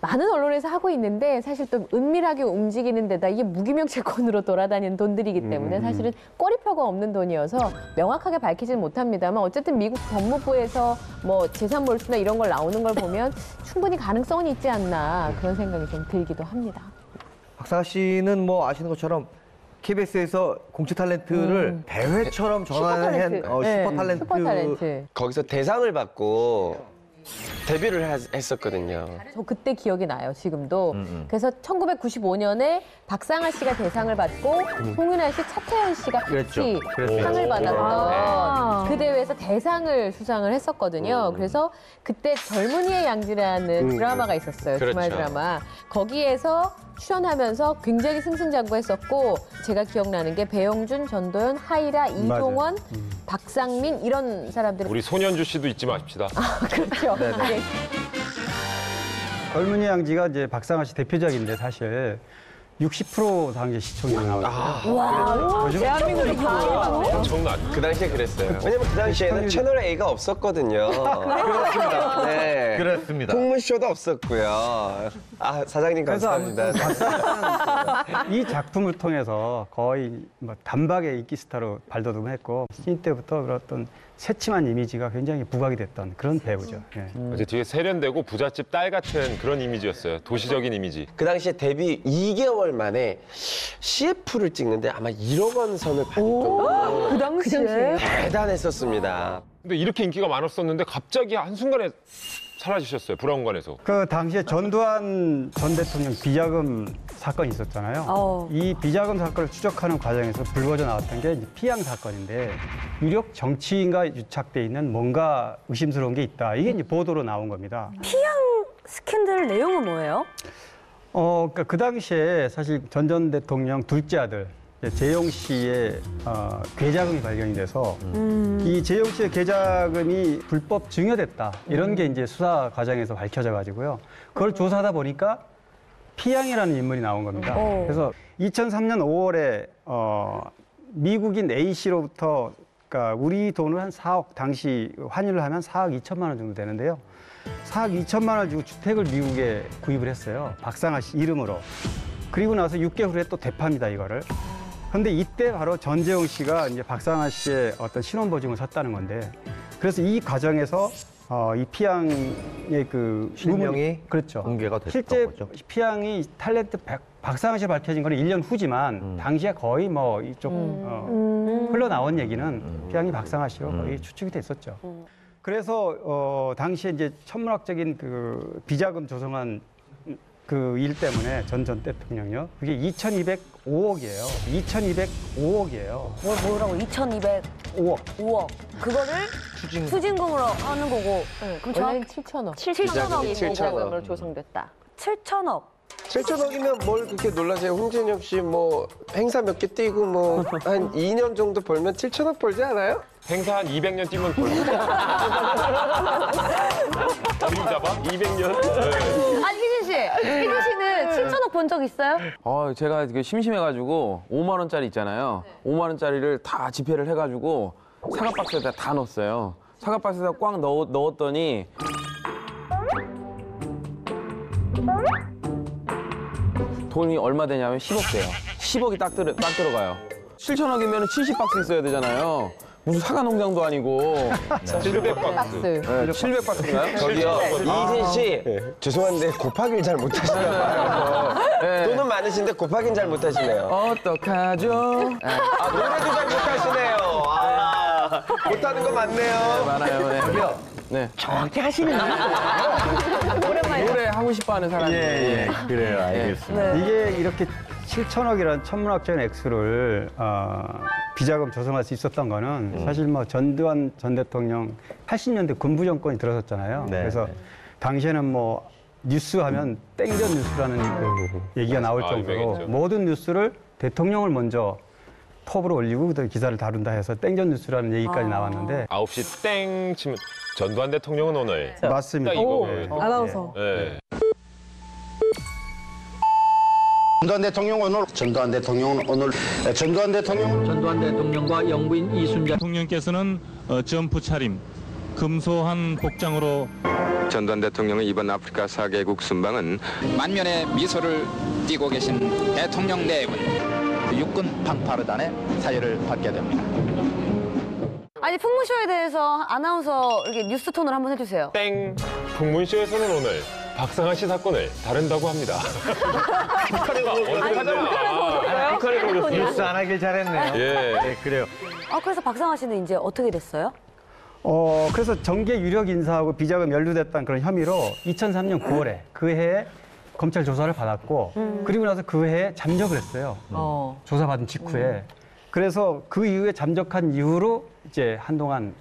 많은 언론에서 하고 있는데 사실 또 은밀하게 움직이는 데다 이게 무기명 채권으로 돌아다니는 돈들이기 때문에 사실은 꼬리표가 없는 돈이어서 명확하게 밝히지는 못합니다만 어쨌든 미국 법무부에서 뭐 재산 몰수나 이런 걸 나오는 걸 보면 충분히 가능성은 있지 않나 그런 생각이 좀 들기도 합니다. 박상아 씨는 뭐 아시는 것처럼 KBS에서 공채 탤런트를 대회처럼 전환한 슈퍼 탤런트. 거기서 대상을 받고 데뷔를 했었거든요. 저 그때 기억이 나요, 지금도. 그래서 1995년에 박상아 씨가 대상을 받고 송윤아 씨, 차태현 씨가 같이 상을 받았던 그 대회에서 대상을 수상을 했었거든요. 그래서 그때 젊은이의 양지라는 드라마가 있었어요, 주말 드라마. 거기에서 출연하면서 굉장히 승승장구했었고 제가 기억나는 게 배영준, 전도연, 하이라, 이종원, 박상민 이런 사람들이 우리 손현주 씨도 잊지 마십시다. 그렇죠. 네. 젊은이 양지가 이제 박상아 씨 대표작인데 사실 60% 당시 시청률이 나왔어요. 와, 대한민국이 엄청난. 그 당시에 그랬어요. 왜냐면 그 당시에는 채널 A가 없었거든요. 그렇습니다. 네. 그렇습니다. 풍문쇼도 없었고요. 아, 사장님 감사합니다. 이 작품을 통해서 거의 뭐 단박에 인기 스타로 발돋움을 했고 신인 때부터 그런 어떤 새침한 이미지가 굉장히 부각이 됐던 그런 배우죠. 예. 이제 뒤에 세련되고 부잣집 딸 같은 그런 이미지였어요. 도시적인 이미지. 그 당시에 데뷔 2개월 만에 CF를 찍는데 아마 1억 원 선을 받을 정도로 그 당시에? 대단했었습니다. 근데 이렇게 인기가 많았었는데 갑자기 한순간에 사라지셨어요. 브라운관에서. 그 당시에 전두환 전 대통령 비자금 사건이 있었잖아요. 이 비자금 사건을 추적하는 과정에서 불거져 나왔던 게 이제 피양 사건인데 유력 정치인과 유착돼 있는 뭔가 의심스러운 게 있다. 이게 이제 보도로 나온 겁니다. 피양 스캔들 내용은 뭐예요? 그러니까 그 당시에 사실 전 대통령 둘째 아들 재용 씨의 계좌금이 발견이 돼서 이 재용 씨의 계좌금이 불법 증여됐다 이런 게 이제 수사 과정에서 밝혀져 가지고요. 그걸 조사하다 보니까 피양이라는 인물이 나온 겁니다. 그래서 2003년 5월에 미국인 A 씨로부터 그러니까 우리 돈으로 한 4억 당시 환율을 하면 4억 2천만 원 정도 되는데요. 4억 2천만 원을 주고 주택을 미국에 구입을 했어요. 박상아 씨 이름으로. 그리고 나서 6개월 후에 또 되팝니다, 이거를. 그런데 이때 바로 전재용 씨가 이제 박상아 씨의 어떤 신원보증을 섰다는 건데 그래서 이 과정에서 이 피양의 그 실명이 그렇죠. 공개가 됐던 실제 거죠. 피양이 탤런트 박상아 씨 밝혀진 거는 1년 후지만 당시에 거의 뭐 이쪽 흘러나온 얘기는 피양이 박상아 씨로 거의 추측이 됐었죠. 그래서 당시에 이제 천문학적인 그 비자금 조성한 그 일 때문에 전 대통령요. 그게 2,205억이에요. 2,205억이에요. 뭐라고? 2,205억. 5억. 그거를 추징금으로 하는 거고. 그럼 원래는 7천억. 7천억이 7천억. 비자금으로 조성됐다. 7천억. 7천억이면 뭘 그렇게 놀라세요? 홍진영 씨 뭐 행사 몇 개 뛰고 뭐 한 2년 정도 벌면 7천억 벌지 않아요? 행사 한 200년 뛰면 벌. 어림 잡아? 200년? 아니, 희진 씨. 희진 씨는 7천억 본 적 있어요? 제가 심심해가지고 5만 원짜리 있잖아요. 5만 원짜리를 다 지폐를 해가지고 사과 박스에다 다 넣었어요. 사과 박스에다 꽉 넣었더니 돈이 얼마 되냐면 10억 돼요. 10억이 딱 들어가요. 7천억이면 70박스 있어야 되잖아요. 무슨 사과 농장도 아니고 700박스. 네, 700박스인가요? 저기요, 이희진 씨. 죄송한데 곱하기를 잘 못하시나 봐요. 네. 돈은 많으신데 곱하기는 잘 못하시네요. 어떡하죠? 노래도 잘 못하시네요. 못하는 거 많네요. 많아요. 네. 저기요. 네. 정확히 하시는 노래 하고 싶어 하는 사람이. 예, 그래요. 알겠습니다. 이게 이렇게 7천억이라는 천문학적인 액수를 비자금 조성할 수 있었던 거는 사실 뭐 전두환 전 대통령 80년대 군부 정권이 들어섰잖아요. 네. 그래서 당시에는 뭐 뉴스하면 땡전 뉴스라는 얘기가 나올 정도로 유명했죠. 모든 뉴스를 대통령을 먼저 톱으로 올리고 그다음에 기사를 다룬다 해서 땡전 뉴스라는 얘기까지 나왔는데 9시 땡 치면 전두환 대통령은 오늘. 맞습니다. 딱 이거거든요. 아나운서. 네. 전두환 대통령은 오늘 전두환 대통령과 영부인 이순자 대통령께서는 점프 차림, 금소한 복장으로 전두환 대통령의 이번 아프리카 4개국 순방은 만면의 미소를 띠고 계신 대통령 내분 육군 방파르단의 사유를 받게 됩니다. 아니 풍문쇼에 대해서 아나운서 이렇게 뉴스 톤으로 한번 해주세요. 땡. 풍문쇼에서는 오늘 박상한 씨 사건을 다룬다고 합니다. 북한에 걸렸어요. 뉴스 안 하길 잘했네요. 예. 네, 그래요. 그래서 박상아 씨는 이제 어떻게 됐어요? 그래서 정계 유력 인사하고 비자금 연루됐다는 그런 혐의로 2003년 9월에 그 해에 검찰 조사를 받았고 그리고 나서 그 해에 잠적을 했어요. 조사받은 직후에. 그래서 그 이후에 잠적한 이후로 이제 한동안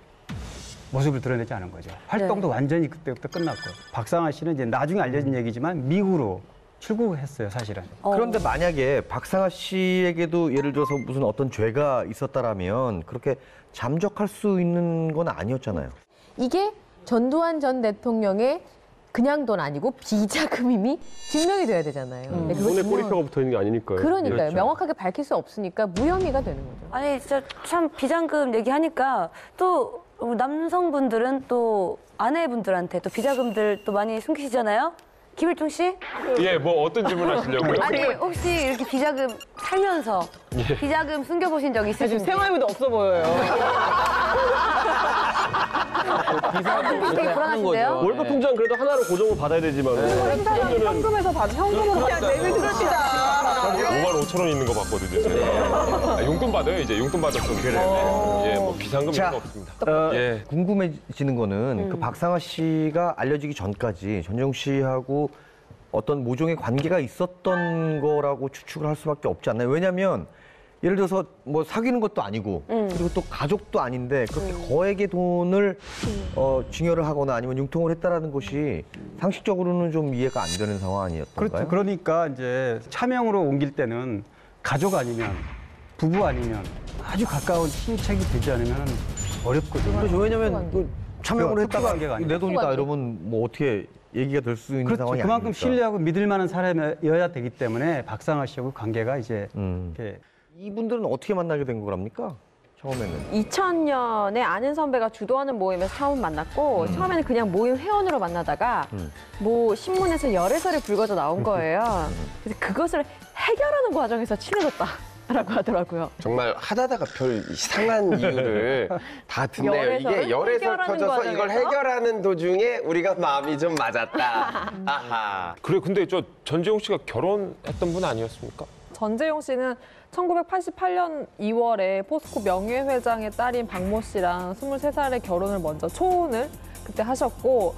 모습을 드러내지 않은 거죠. 활동도 완전히 그때부터 끝났고요. 박상아 씨는 이제 나중에 알려진 얘기지만 미국으로 출국했어요, 사실은. 그런데 만약에 박상아 씨에게도 예를 들어서 무슨 어떤 죄가 있었다라면 그렇게 잠적할 수 있는 건 아니었잖아요. 이게 전두환 전 대통령의 그냥 돈 아니고 비자금임이 증명이 돼야 되잖아요. 근데 그거 손에 증명- 꼬리표가 붙어 있는 게 아니니까요. 그러니까요. 그렇죠. 명확하게 밝힐 수 없으니까 무혐의가 되는 거죠. 아니 진짜 참 비자금 얘기하니까 또 우리 남성분들은 또 아내분들한테 또 비자금들 또 많이 숨기시잖아요. 김일중 씨? 예, 뭐 어떤 질문 하시려고요? 아니 혹시 이렇게 비자금 살면서 비자금 숨겨보신 적 지금 있으십니까? 생활비도 없어 보여요. 되게 불안하신데요? 월급 통장 그래도 하나로 고정을 받아야 되지만 행사는 현금에서 받은 현금으로 그냥 내비두시다. 5만 5천 원 있는 거 봤거든요. 제가. 용돈 받아요, 이제. 용돈 받았어. 그래요. 예, 뭐 비상금 이런 거 없습니다. 예. 궁금해지는 거는 그 박상아 씨가 알려지기 전까지 전정 씨하고 어떤 모종의 관계가 있었던 거라고 추측을 할 수밖에 없지 않나요? 왜냐하면 예를 들어서 뭐 사귀는 것도 아니고 그리고 또 가족도 아닌데 그렇게 거액의 돈을 증여를 하거나 아니면 융통을 했다라는 것이 상식적으로는 좀 이해가 안 되는 상황 아니었던가요? 그렇죠. 그러니까 이제 차명으로 옮길 때는 가족 아니면 부부 아니면 아주 가까운 친척이 되지 않으면 어렵거든요. 그렇죠. 왜냐하면 그 차명으로 그 했다가 관계가 아니죠. 내 돈이다 이러면 뭐 어떻게 얘기가 될 수 있는 그렇죠. 상황이 그만큼 아니니까. 신뢰하고 믿을 만한 사람이어야 되기 때문에 박상아 씨하고 관계가 이제 이렇게 이분들은 어떻게 만나게 된 거랍니까? 처음에는. 2000년에 아는 선배가 주도하는 모임에서 처음 만났고 처음에는 그냥 모임 회원으로 만나다가 뭐 신문에서 열애설이 불거져 나온 거예요. 그래서 그것을 해결하는 과정에서 친해졌다라고 하더라고요. 정말 하다가 별 이상한 이유를 다 듣네요. 열애설을 이게 열애설 해결하는 터져서 이걸 과정에서? 해결하는 도중에 우리가 마음이 좀 맞았다. 아하. 그래, 근데 저 전재용 씨가 결혼했던 분 아니었습니까? 전재용 씨는 1988년 2월에 포스코 명예회장의 딸인 박모 씨랑 23살에 결혼을 먼저 초혼을 그때 하셨고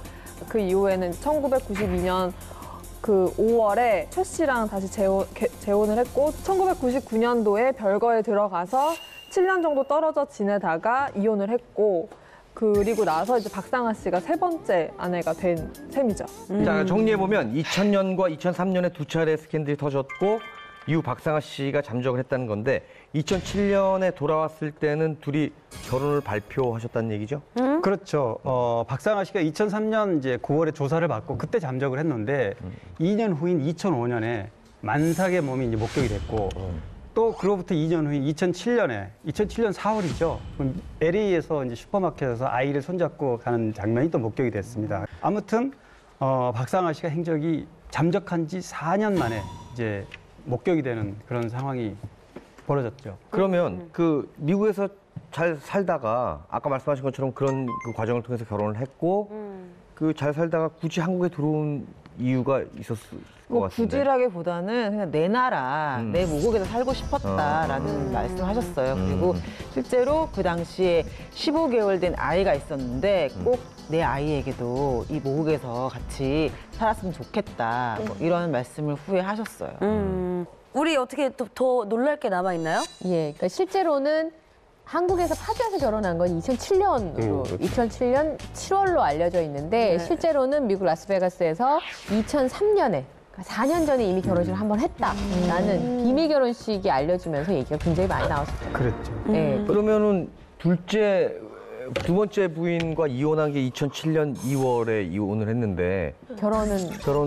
그 이후에는 1992년 그 5월에 최 씨랑 다시 재혼을 했고 1999년도에 별거에 들어가서 7년 정도 떨어져 지내다가 이혼을 했고 그리고 나서 이제 박상아 씨가 세 번째 아내가 된 셈이죠. 자, 정리해보면 2000년과 2003년에 두 차례 스캔들이 터졌고 이후 박상아 씨가 잠적을 했다는 건데 2007년에 돌아왔을 때는 둘이 결혼을 발표하셨다는 얘기죠? 그렇죠. 박상아 씨가 2003년 이제 9월에 조사를 받고 그때 잠적을 했는데 2년 후인 2005년에 만삭의 몸이 이제 목격이 됐고 또 그로부터 2년 후인 2007년 4월이죠. LA에서 이제 슈퍼마켓에서 아이를 손잡고 가는 장면이 또 목격이 됐습니다. 아무튼 박상아 씨가 행적이 잠적한 지 4년 만에 이제 목격이 되는 그런 상황이 벌어졌죠. 그러면 그 미국에서 잘 살다가 아까 말씀하신 것처럼 그런 그 과정을 통해서 결혼을 했고 그 잘 살다가 굳이 한국에 들어온 이유가 있었을 것 뭐 같은데. 굳이라기보다는 그냥 내 나라, 내 모국에서 살고 싶었다라는 말씀하셨어요. 그리고 실제로 그 당시에 15개월 된 아이가 있었는데 꼭 내 아이에게도 이 모국에서 같이 살았으면 좋겠다. 뭐 이런 말씀을 후에 하셨어요. 우리 어떻게 또 더 놀랄 게 남아 있나요? 예, 그러니까 실제로는 한국에서 파주에서 결혼한 건 2007년으로 2007년 7월로 알려져 있는데 실제로는 미국 라스베가스에서 2003년에 4년 전에 이미 결혼식을 한번 했다라는 비밀 결혼식이 알려지면서 얘기가 굉장히 많이 나왔었어요. 그랬죠. 네. 그러면은 두 번째 부인과 이혼한 게 2007년 2월에 이혼을 했는데 결혼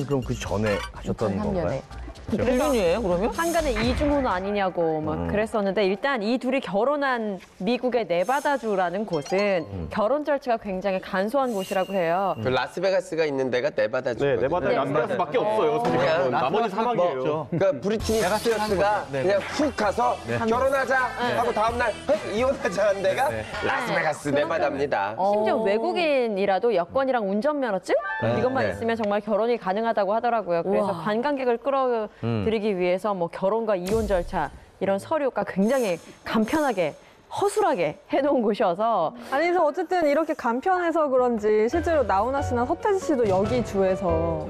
그럼 그 전에 하셨던 2003년에. 건가요? 불륜이에요, 그러면? 한간에 이중혼후 아니냐고 막 그랬었는데 일단 이 둘이 결혼한 미국의 네바다주라는 곳은 결혼 절차가 굉장히 간소한 곳이라고 해요. 그 라스베가스가 있는 데가 네바다주거든요. 네, 네바다 라스베가스밖에 없어요. 솔직히. 그냥 나머지 사막이에요. 그러니까 브리트니 스피어스가 그냥 훅 가서 결혼하자 하고 다음날 이혼하자 한 데가 라스베가스 네바다입니다. 심지어 외국인이라도 여권이랑 운전면허증 이것만 네. 있으면 정말 결혼이 가능하다고 하더라고요. 그래서 우와. 관광객을 끌어들이기 위해서 뭐 결혼과 이혼 절차 이런 서류가 굉장히 간편하게 허술하게 해놓은 곳이어서 아니, 그래서 어쨌든 이렇게 간편해서 그런지 실제로 나훈아 씨나 서태지 씨도 여기 주에서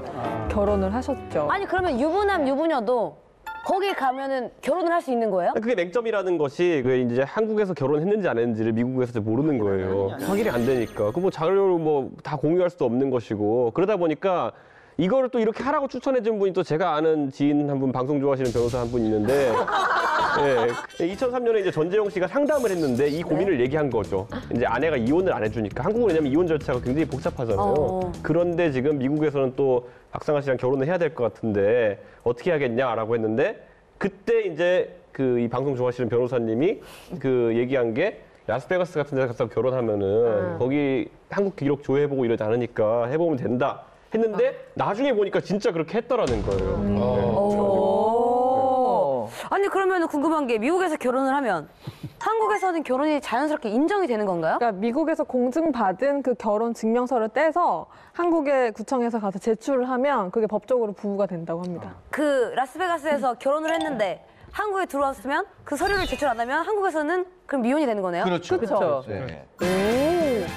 결혼을 하셨죠. 아니, 그러면 유부남, 유부녀도 거기 가면은 결혼을 할 수 있는 거예요? 그게 맹점이라는 것이 그 이제 한국에서 결혼했는지 안 했는지를 미국에서 모르는 거예요. 확인이 안 되니까. 그 뭐 자료를 뭐 다 공유할 수도 없는 것이고 그러다 보니까 이거를 또 이렇게 하라고 추천해준 분이 또 제가 아는 지인 한 분, 방송 좋아하시는 변호사 한 분 있는데, 예, 2003년에 이제 전재용 씨가 상담을 했는데 이 고민을 얘기한 거죠. 이제 아내가 이혼을 안 해주니까 한국은 왜냐면 이혼 절차가 굉장히 복잡하잖아요. 그런데 지금 미국에서는 또 박상아 씨랑 결혼을 해야 될 것 같은데 어떻게 하겠냐라고 했는데 그때 이제 그 이 방송 좋아하시는 변호사님이 그 얘기한 게 라스베가스 같은 데 가서 결혼하면은 거기 한국 기록 조회해보고 이러지 않으니까 해보면 된다. 했는데 나중에 보니까 진짜 그렇게 했더라는 거예요. 아니, 그러면 궁금한 게 미국에서 결혼을 하면 한국에서는 결혼이 자연스럽게 인정이 되는 건가요? 그러니까 미국에서 공증받은 그 결혼 증명서를 떼서 한국의 구청에서 가서 제출을 하면 그게 법적으로 부부가 된다고 합니다. 그 라스베가스에서 결혼을 했는데 한국에 들어왔으면 그 서류를 제출 안 하면 한국에서는 그럼 미혼이 되는 거네요? 그렇죠. 그렇죠. 네.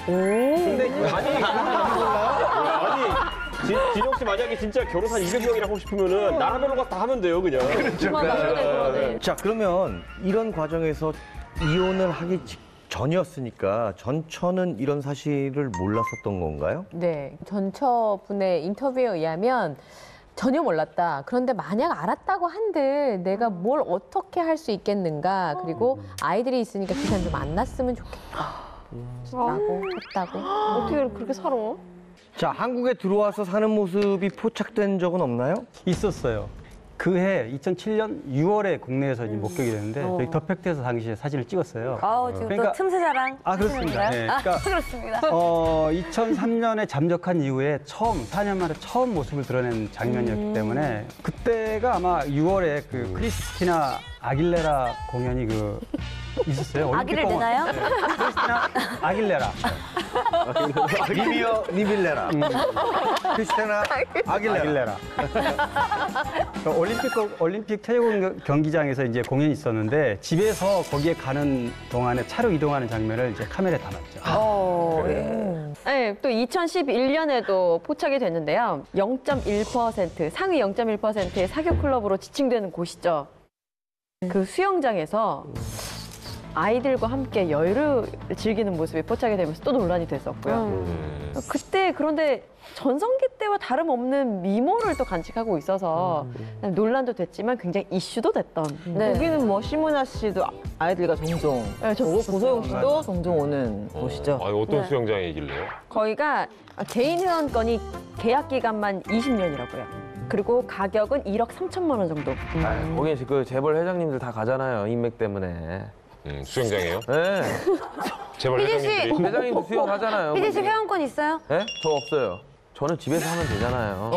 근데 아니 진영 씨 만약에 진짜 결혼 한 200명이랑 하고 싶으면은 나라별로 가서 다 하면 돼요, 그냥. 그러니까. 자, 그러면 이런 과정에서 이혼을 하기 전이었으니까 전처는 이런 사실을 몰랐었던 건가요? 네, 전처분의 인터뷰에 의하면 전혀 몰랐다. 그런데 만약 알았다고 한들 내가 뭘 어떻게 할 수 있겠는가. 그리고 아이들이 있으니까 그 사람 좀 안 났으면 좋겠다. 라고 했다고. 어떻게 그렇게 살아? 자, 한국에 들어와서 사는 모습이 포착된 적은 없나요? 있었어요. 그해 2007년 6월에 국내에서 이제 목격이 됐는데 저희 더팩트에서 당시에 사진을 찍었어요. 아우, 지금 또 틈새 자랑. 그렇습니다. 네, 아, 그러니까 그렇습니다. 2003년에 잠적한 이후에 4년 만에 처음 모습을 드러낸 장면이었기 때문에 그때가 아마 6월에 그 크리스티나 아길레라 공연이 있었어요. 아기를 내나요? 크리스티나 아길레라. 니빌레라. 크리스티나 아길레라. 올림픽 체육 경기장에서 이제 공연이 있었는데 집에서 거기에 가는 동안에 차로 이동하는 장면을 이제 카메라에 담았죠. 네, 또 2011년에도 포착이 됐는데요. 0.1% 상위 0.1%의 사교 클럽으로 지칭되는 곳이죠. 그 수영장에서 아이들과 함께 여유를 즐기는 모습이 포착이 되면서 또 논란이 됐었고요. 그때 그런데 전성기 때와 다름없는 미모를 또 간직하고 있어서 논란도 됐지만 굉장히 이슈도 됐던. 네. 여기는 뭐 심은하 씨도 아이들과 종종 오고 고소영 씨도 종종 오는 곳이죠. 어떤 수영장이길래요? 거기가 개인 회원권이 계약 기간만 20년이라고요. 그리고 가격은 1억 3천만 원 정도. 거기 그 재벌 회장님들 다 가잖아요, 인맥 때문에. 수영장이에요? 네. 재벌 피디 씨. 회장님들이. 회장님도 수영하잖아요. 피디 씨 회원권 있어요? 네? 저 없어요. 저는 집에서 하면 되잖아요.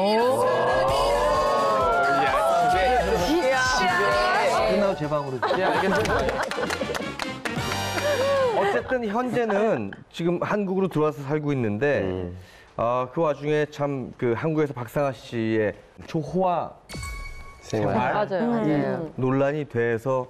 끝나고 제 방으로. 예, 알겠습니다. 어쨌든 현재는 지금 한국으로 들어와서 살고 있는데 그 와중에 참 그 한국에서 박상아 씨의 초호화 생활 맞아요. 논란이 돼서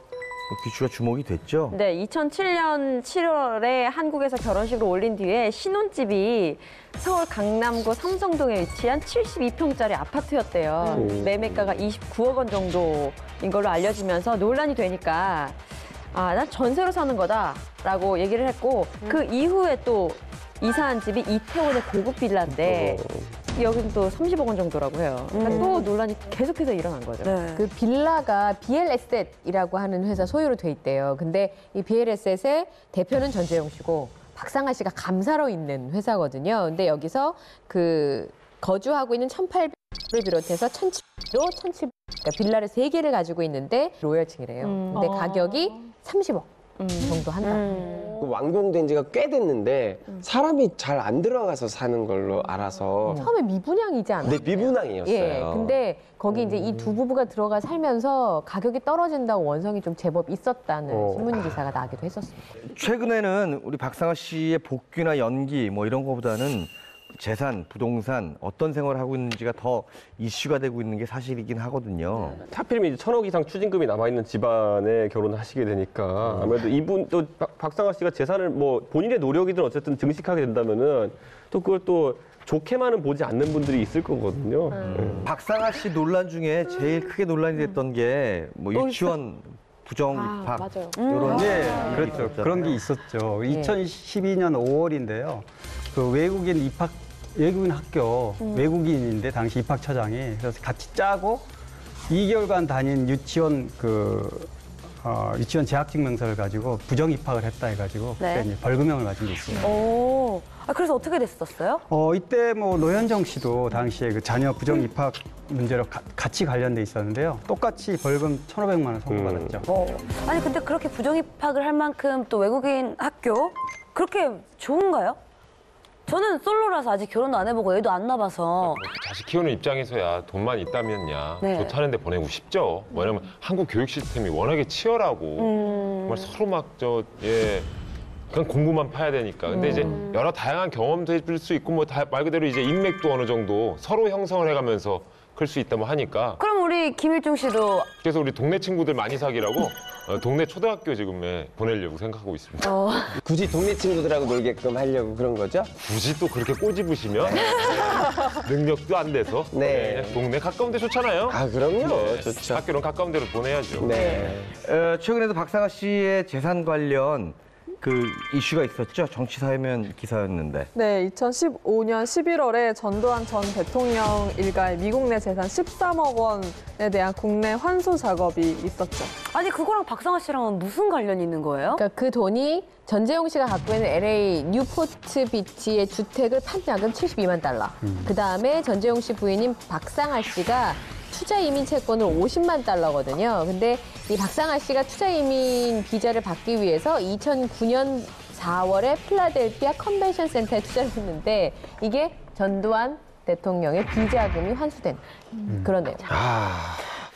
귀추가 주목이 됐죠. 네, 2007년 7월에 한국에서 결혼식을 올린 뒤에 신혼집이 서울 강남구 삼성동에 위치한 72평짜리 아파트였대요. 매매가가 29억 원 정도인 걸로 알려지면서 논란이 되니까 난 전세로 사는 거다라고 얘기를 했고 그 이후에 또 이사한 집이 이태원의 고급 빌라인데 여기는 또 30억 원 정도라고 해요. 그러니까 또 논란이 계속해서 일어난 거죠. 네. 그 빌라가 BL에셋이라고 하는 회사 소유로 돼 있대요. 근데 이 BL에셋의 대표는 전재용 씨고 박상아 씨가 감사로 있는 회사거든요. 근데 여기서 그 거주하고 있는 1,800을 비롯해서 1,700로 1,700 그러니까 빌라를 3개를 가지고 있는데 로열층이래요. 근데 가격이 30억. 정도 한다. 완공된 지가 꽤 됐는데 사람이 잘 안 들어가서 사는 걸로 알아서 처음에 미분양이지 않았어요? 네, 미분양이었어요. 예, 근데 거기 이제 이 두 부부가 들어가 살면서 가격이 떨어진다고 원성이 좀 제법 있었다는 신문 기사가 나기도 했었습니다. 최근에는 우리 박상아 씨의 복귀나 연기 뭐 이런 거보다는 재산, 부동산, 어떤 생활을 하고 있는지가 더 이슈가 되고 있는 게 사실이긴 하거든요. 하필이면 이제 1,000억 이상 추징금이 남아있는 집안에 결혼을 하시게 되니까 아무래도 이분 또 박상아 씨가 재산을 뭐 본인의 노력이든 어쨌든 증식하게 된다면은 또 그걸 또 좋게만은 보지 않는 분들이 있을 거거든요. 박상아 씨 논란 중에 제일 크게 논란이 됐던 게 뭐 유치원 부정 입학 맞아요. 이런 네, 그렇죠. 그런 게 있었죠. 2012년 5월인데요. 그 외국인 학교 외국인인데 당시 입학처장이 그래서 같이 짜고 2개월간 다닌 유치원 유치원 재학증명서를 가지고 부정 입학을 했다 해가지고 네. 그때 이제 벌금형을 맞은 게 있어요. 오, 그래서 어떻게 됐었어요? 이때 뭐 노현정 씨도 당시에 그 자녀 부정 입학 문제로 같이 관련돼 있었는데요. 똑같이 벌금 1,500만 원 선고받았죠. 아니 근데 그렇게 부정 입학을 할 만큼 또 외국인 학교 그렇게 좋은가요? 저는 솔로라서 아직 결혼도 안 해보고 애도 안 낳아봐서 자식 키우는 입장에서야 돈만 있다면야 네. 좋다는 데 보내고 싶죠. 왜냐면 한국 교육 시스템이 워낙에 치열하고 정말 서로 그냥 공부만 파야 되니까. 근데 이제 여러 다양한 경험도 해줄 수 있고 뭐 말 그대로 이제 인맥도 어느 정도 서로 형성을 해가면서 클 수 있다고 하니까. 그럼 우리 김일중 씨도 그래서 우리 동네 친구들 많이 사귀라고 동네 초등학교 지금 보내려고 생각하고 있습니다. 굳이 동네 친구들하고 놀게끔 하려고 그런 거죠? 굳이 또 그렇게 꼬집으시면 능력도 안 돼서 네. 동네 가까운 데 좋잖아요. 아, 그럼요. 네. 좋죠. 학교는 가까운 데로 보내야죠. 네. 최근에도 박상아 씨의 재산 관련 그 이슈가 있었죠. 정치사회면 기사였는데. 네, 2015년 11월에 전두환 전 대통령 일가의 미국 내 재산 13억 원에 대한 국내 환수 작업이 있었죠. 아니 그거랑 박상아 씨랑은 무슨 관련이 있는 거예요? 그러니까 그 돈이 전재용 씨가 갖고 있는 LA 뉴포트 비치의 주택을 판 자금 72만 달러. 그다음에 전재용 씨 부인인 박상아 씨가 투자 이민 채권을 50만 달러거든요. 근데 이 박상아 씨가 투자 이민 비자를 받기 위해서 2009년 4월에 필라델피아 컨벤션 센터에 투자를 했는데 이게 전두환 대통령의 비자금이 환수된 그런 내용.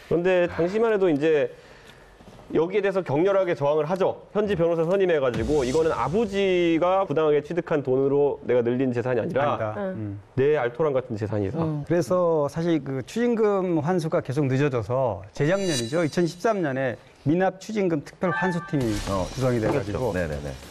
그런데 당시만 해도 이제 여기에 대해서 격렬하게 저항을 하죠. 현지 변호사 선임해가지고 이거는 아버지가 부당하게 취득한 돈으로 내가 늘린 재산이 아니라 내 알토란 같은 재산이다. 그래서 사실 그 추징금 환수가 계속 늦어져서 재작년이죠. 2013년에 미납 추징금 특별 환수팀이 구성이 돼가지고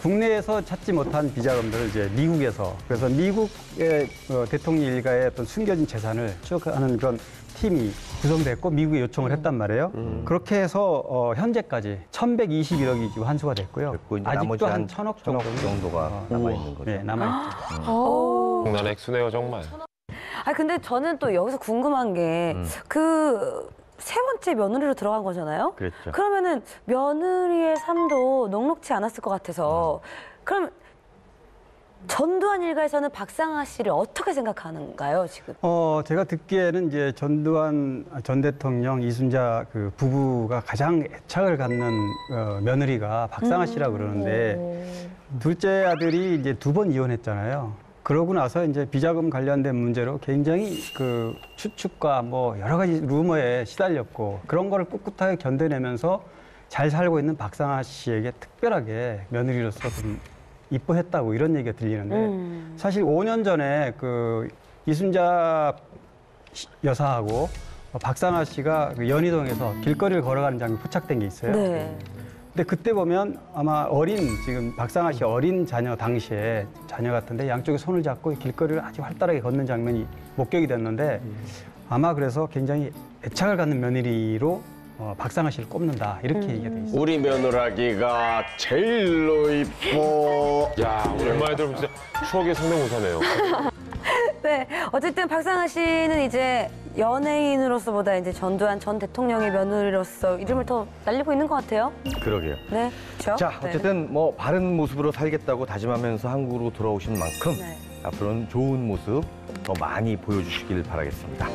국내에서 찾지 못한 비자금들을 이제 미국에서 그래서 미국의 대통령 일가의 어떤 숨겨진 재산을 추적하는 그런 팀이 구성됐고 미국에 요청을 했단 말이에요. 그렇게 해서 현재까지 1,121억이 지금 환수가 됐고요. 아직도 한 1,000억 정도가 남아있는 거죠. 네, 남아있죠. 장난 액수네요 정말. 근데 저는 또 여기서 궁금한 게 세 번째 며느리로 들어간 거잖아요. 그렇죠. 그러면은 며느리의 삶도 녹록지 않았을 것 같아서 그럼 전두환 일가에서는 박상아 씨를 어떻게 생각하는가요, 지금? 제가 듣기에는 이제 전두환 전 대통령, 이순자 그 부부가 가장 애착을 갖는 며느리가 박상아 씨라고 그러는데 둘째 아들이 이제 2번 이혼했잖아요. 그러고 나서 이제 비자금 관련된 문제로 굉장히 그 추측과 뭐 여러 가지 루머에 시달렸고 그런 거를 꿋꿋하게 견뎌내면서 잘 살고 있는 박상아 씨에게 특별하게 며느리로서 좀 이뻐했다고 이런 얘기가 들리는데 사실 5년 전에 그 이순자 여사하고 박상아 씨가 그 연희동에서 길거리를 걸어가는 장면이 포착된 게 있어요. 네. 근데 그때 보면 아마 지금 박상아 씨 어린 자녀 당시에 자녀 같은데 양쪽에 손을 잡고 길거리를 아주 활달하게 걷는 장면이 목격이 됐는데 아마 그래서 굉장히 애착을 갖는 며느리로 박상아 씨를 꼽는다 이렇게 얘기가 돼 있어요. 우리 며느라기가 제일로 이뻐. 야, 오랜만에 들으면 진짜 추억의 성대모사네요. 네, 어쨌든 박상아 씨는 이제 연예인으로서보다 이제 전두환 전 대통령의 며느리로서 이름을 더 날리고 있는 것 같아요. 그러게요. 네, 그렇죠. 자, 어쨌든 뭐 바른 모습으로 살겠다고 다짐하면서 한국으로 돌아오신 만큼 앞으로는 좋은 모습 더 많이 보여주시길 바라겠습니다.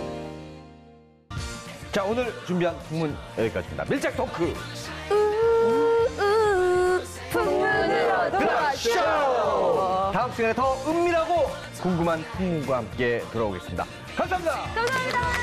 자, 오늘 준비한 풍문 여기까지입니다. 밀착 토크! 풍문으로 드라쇼! 다음 시간에 더 은밀하고 궁금한 풍문과 함께 돌아오겠습니다. 감사합니다. 감사합니다.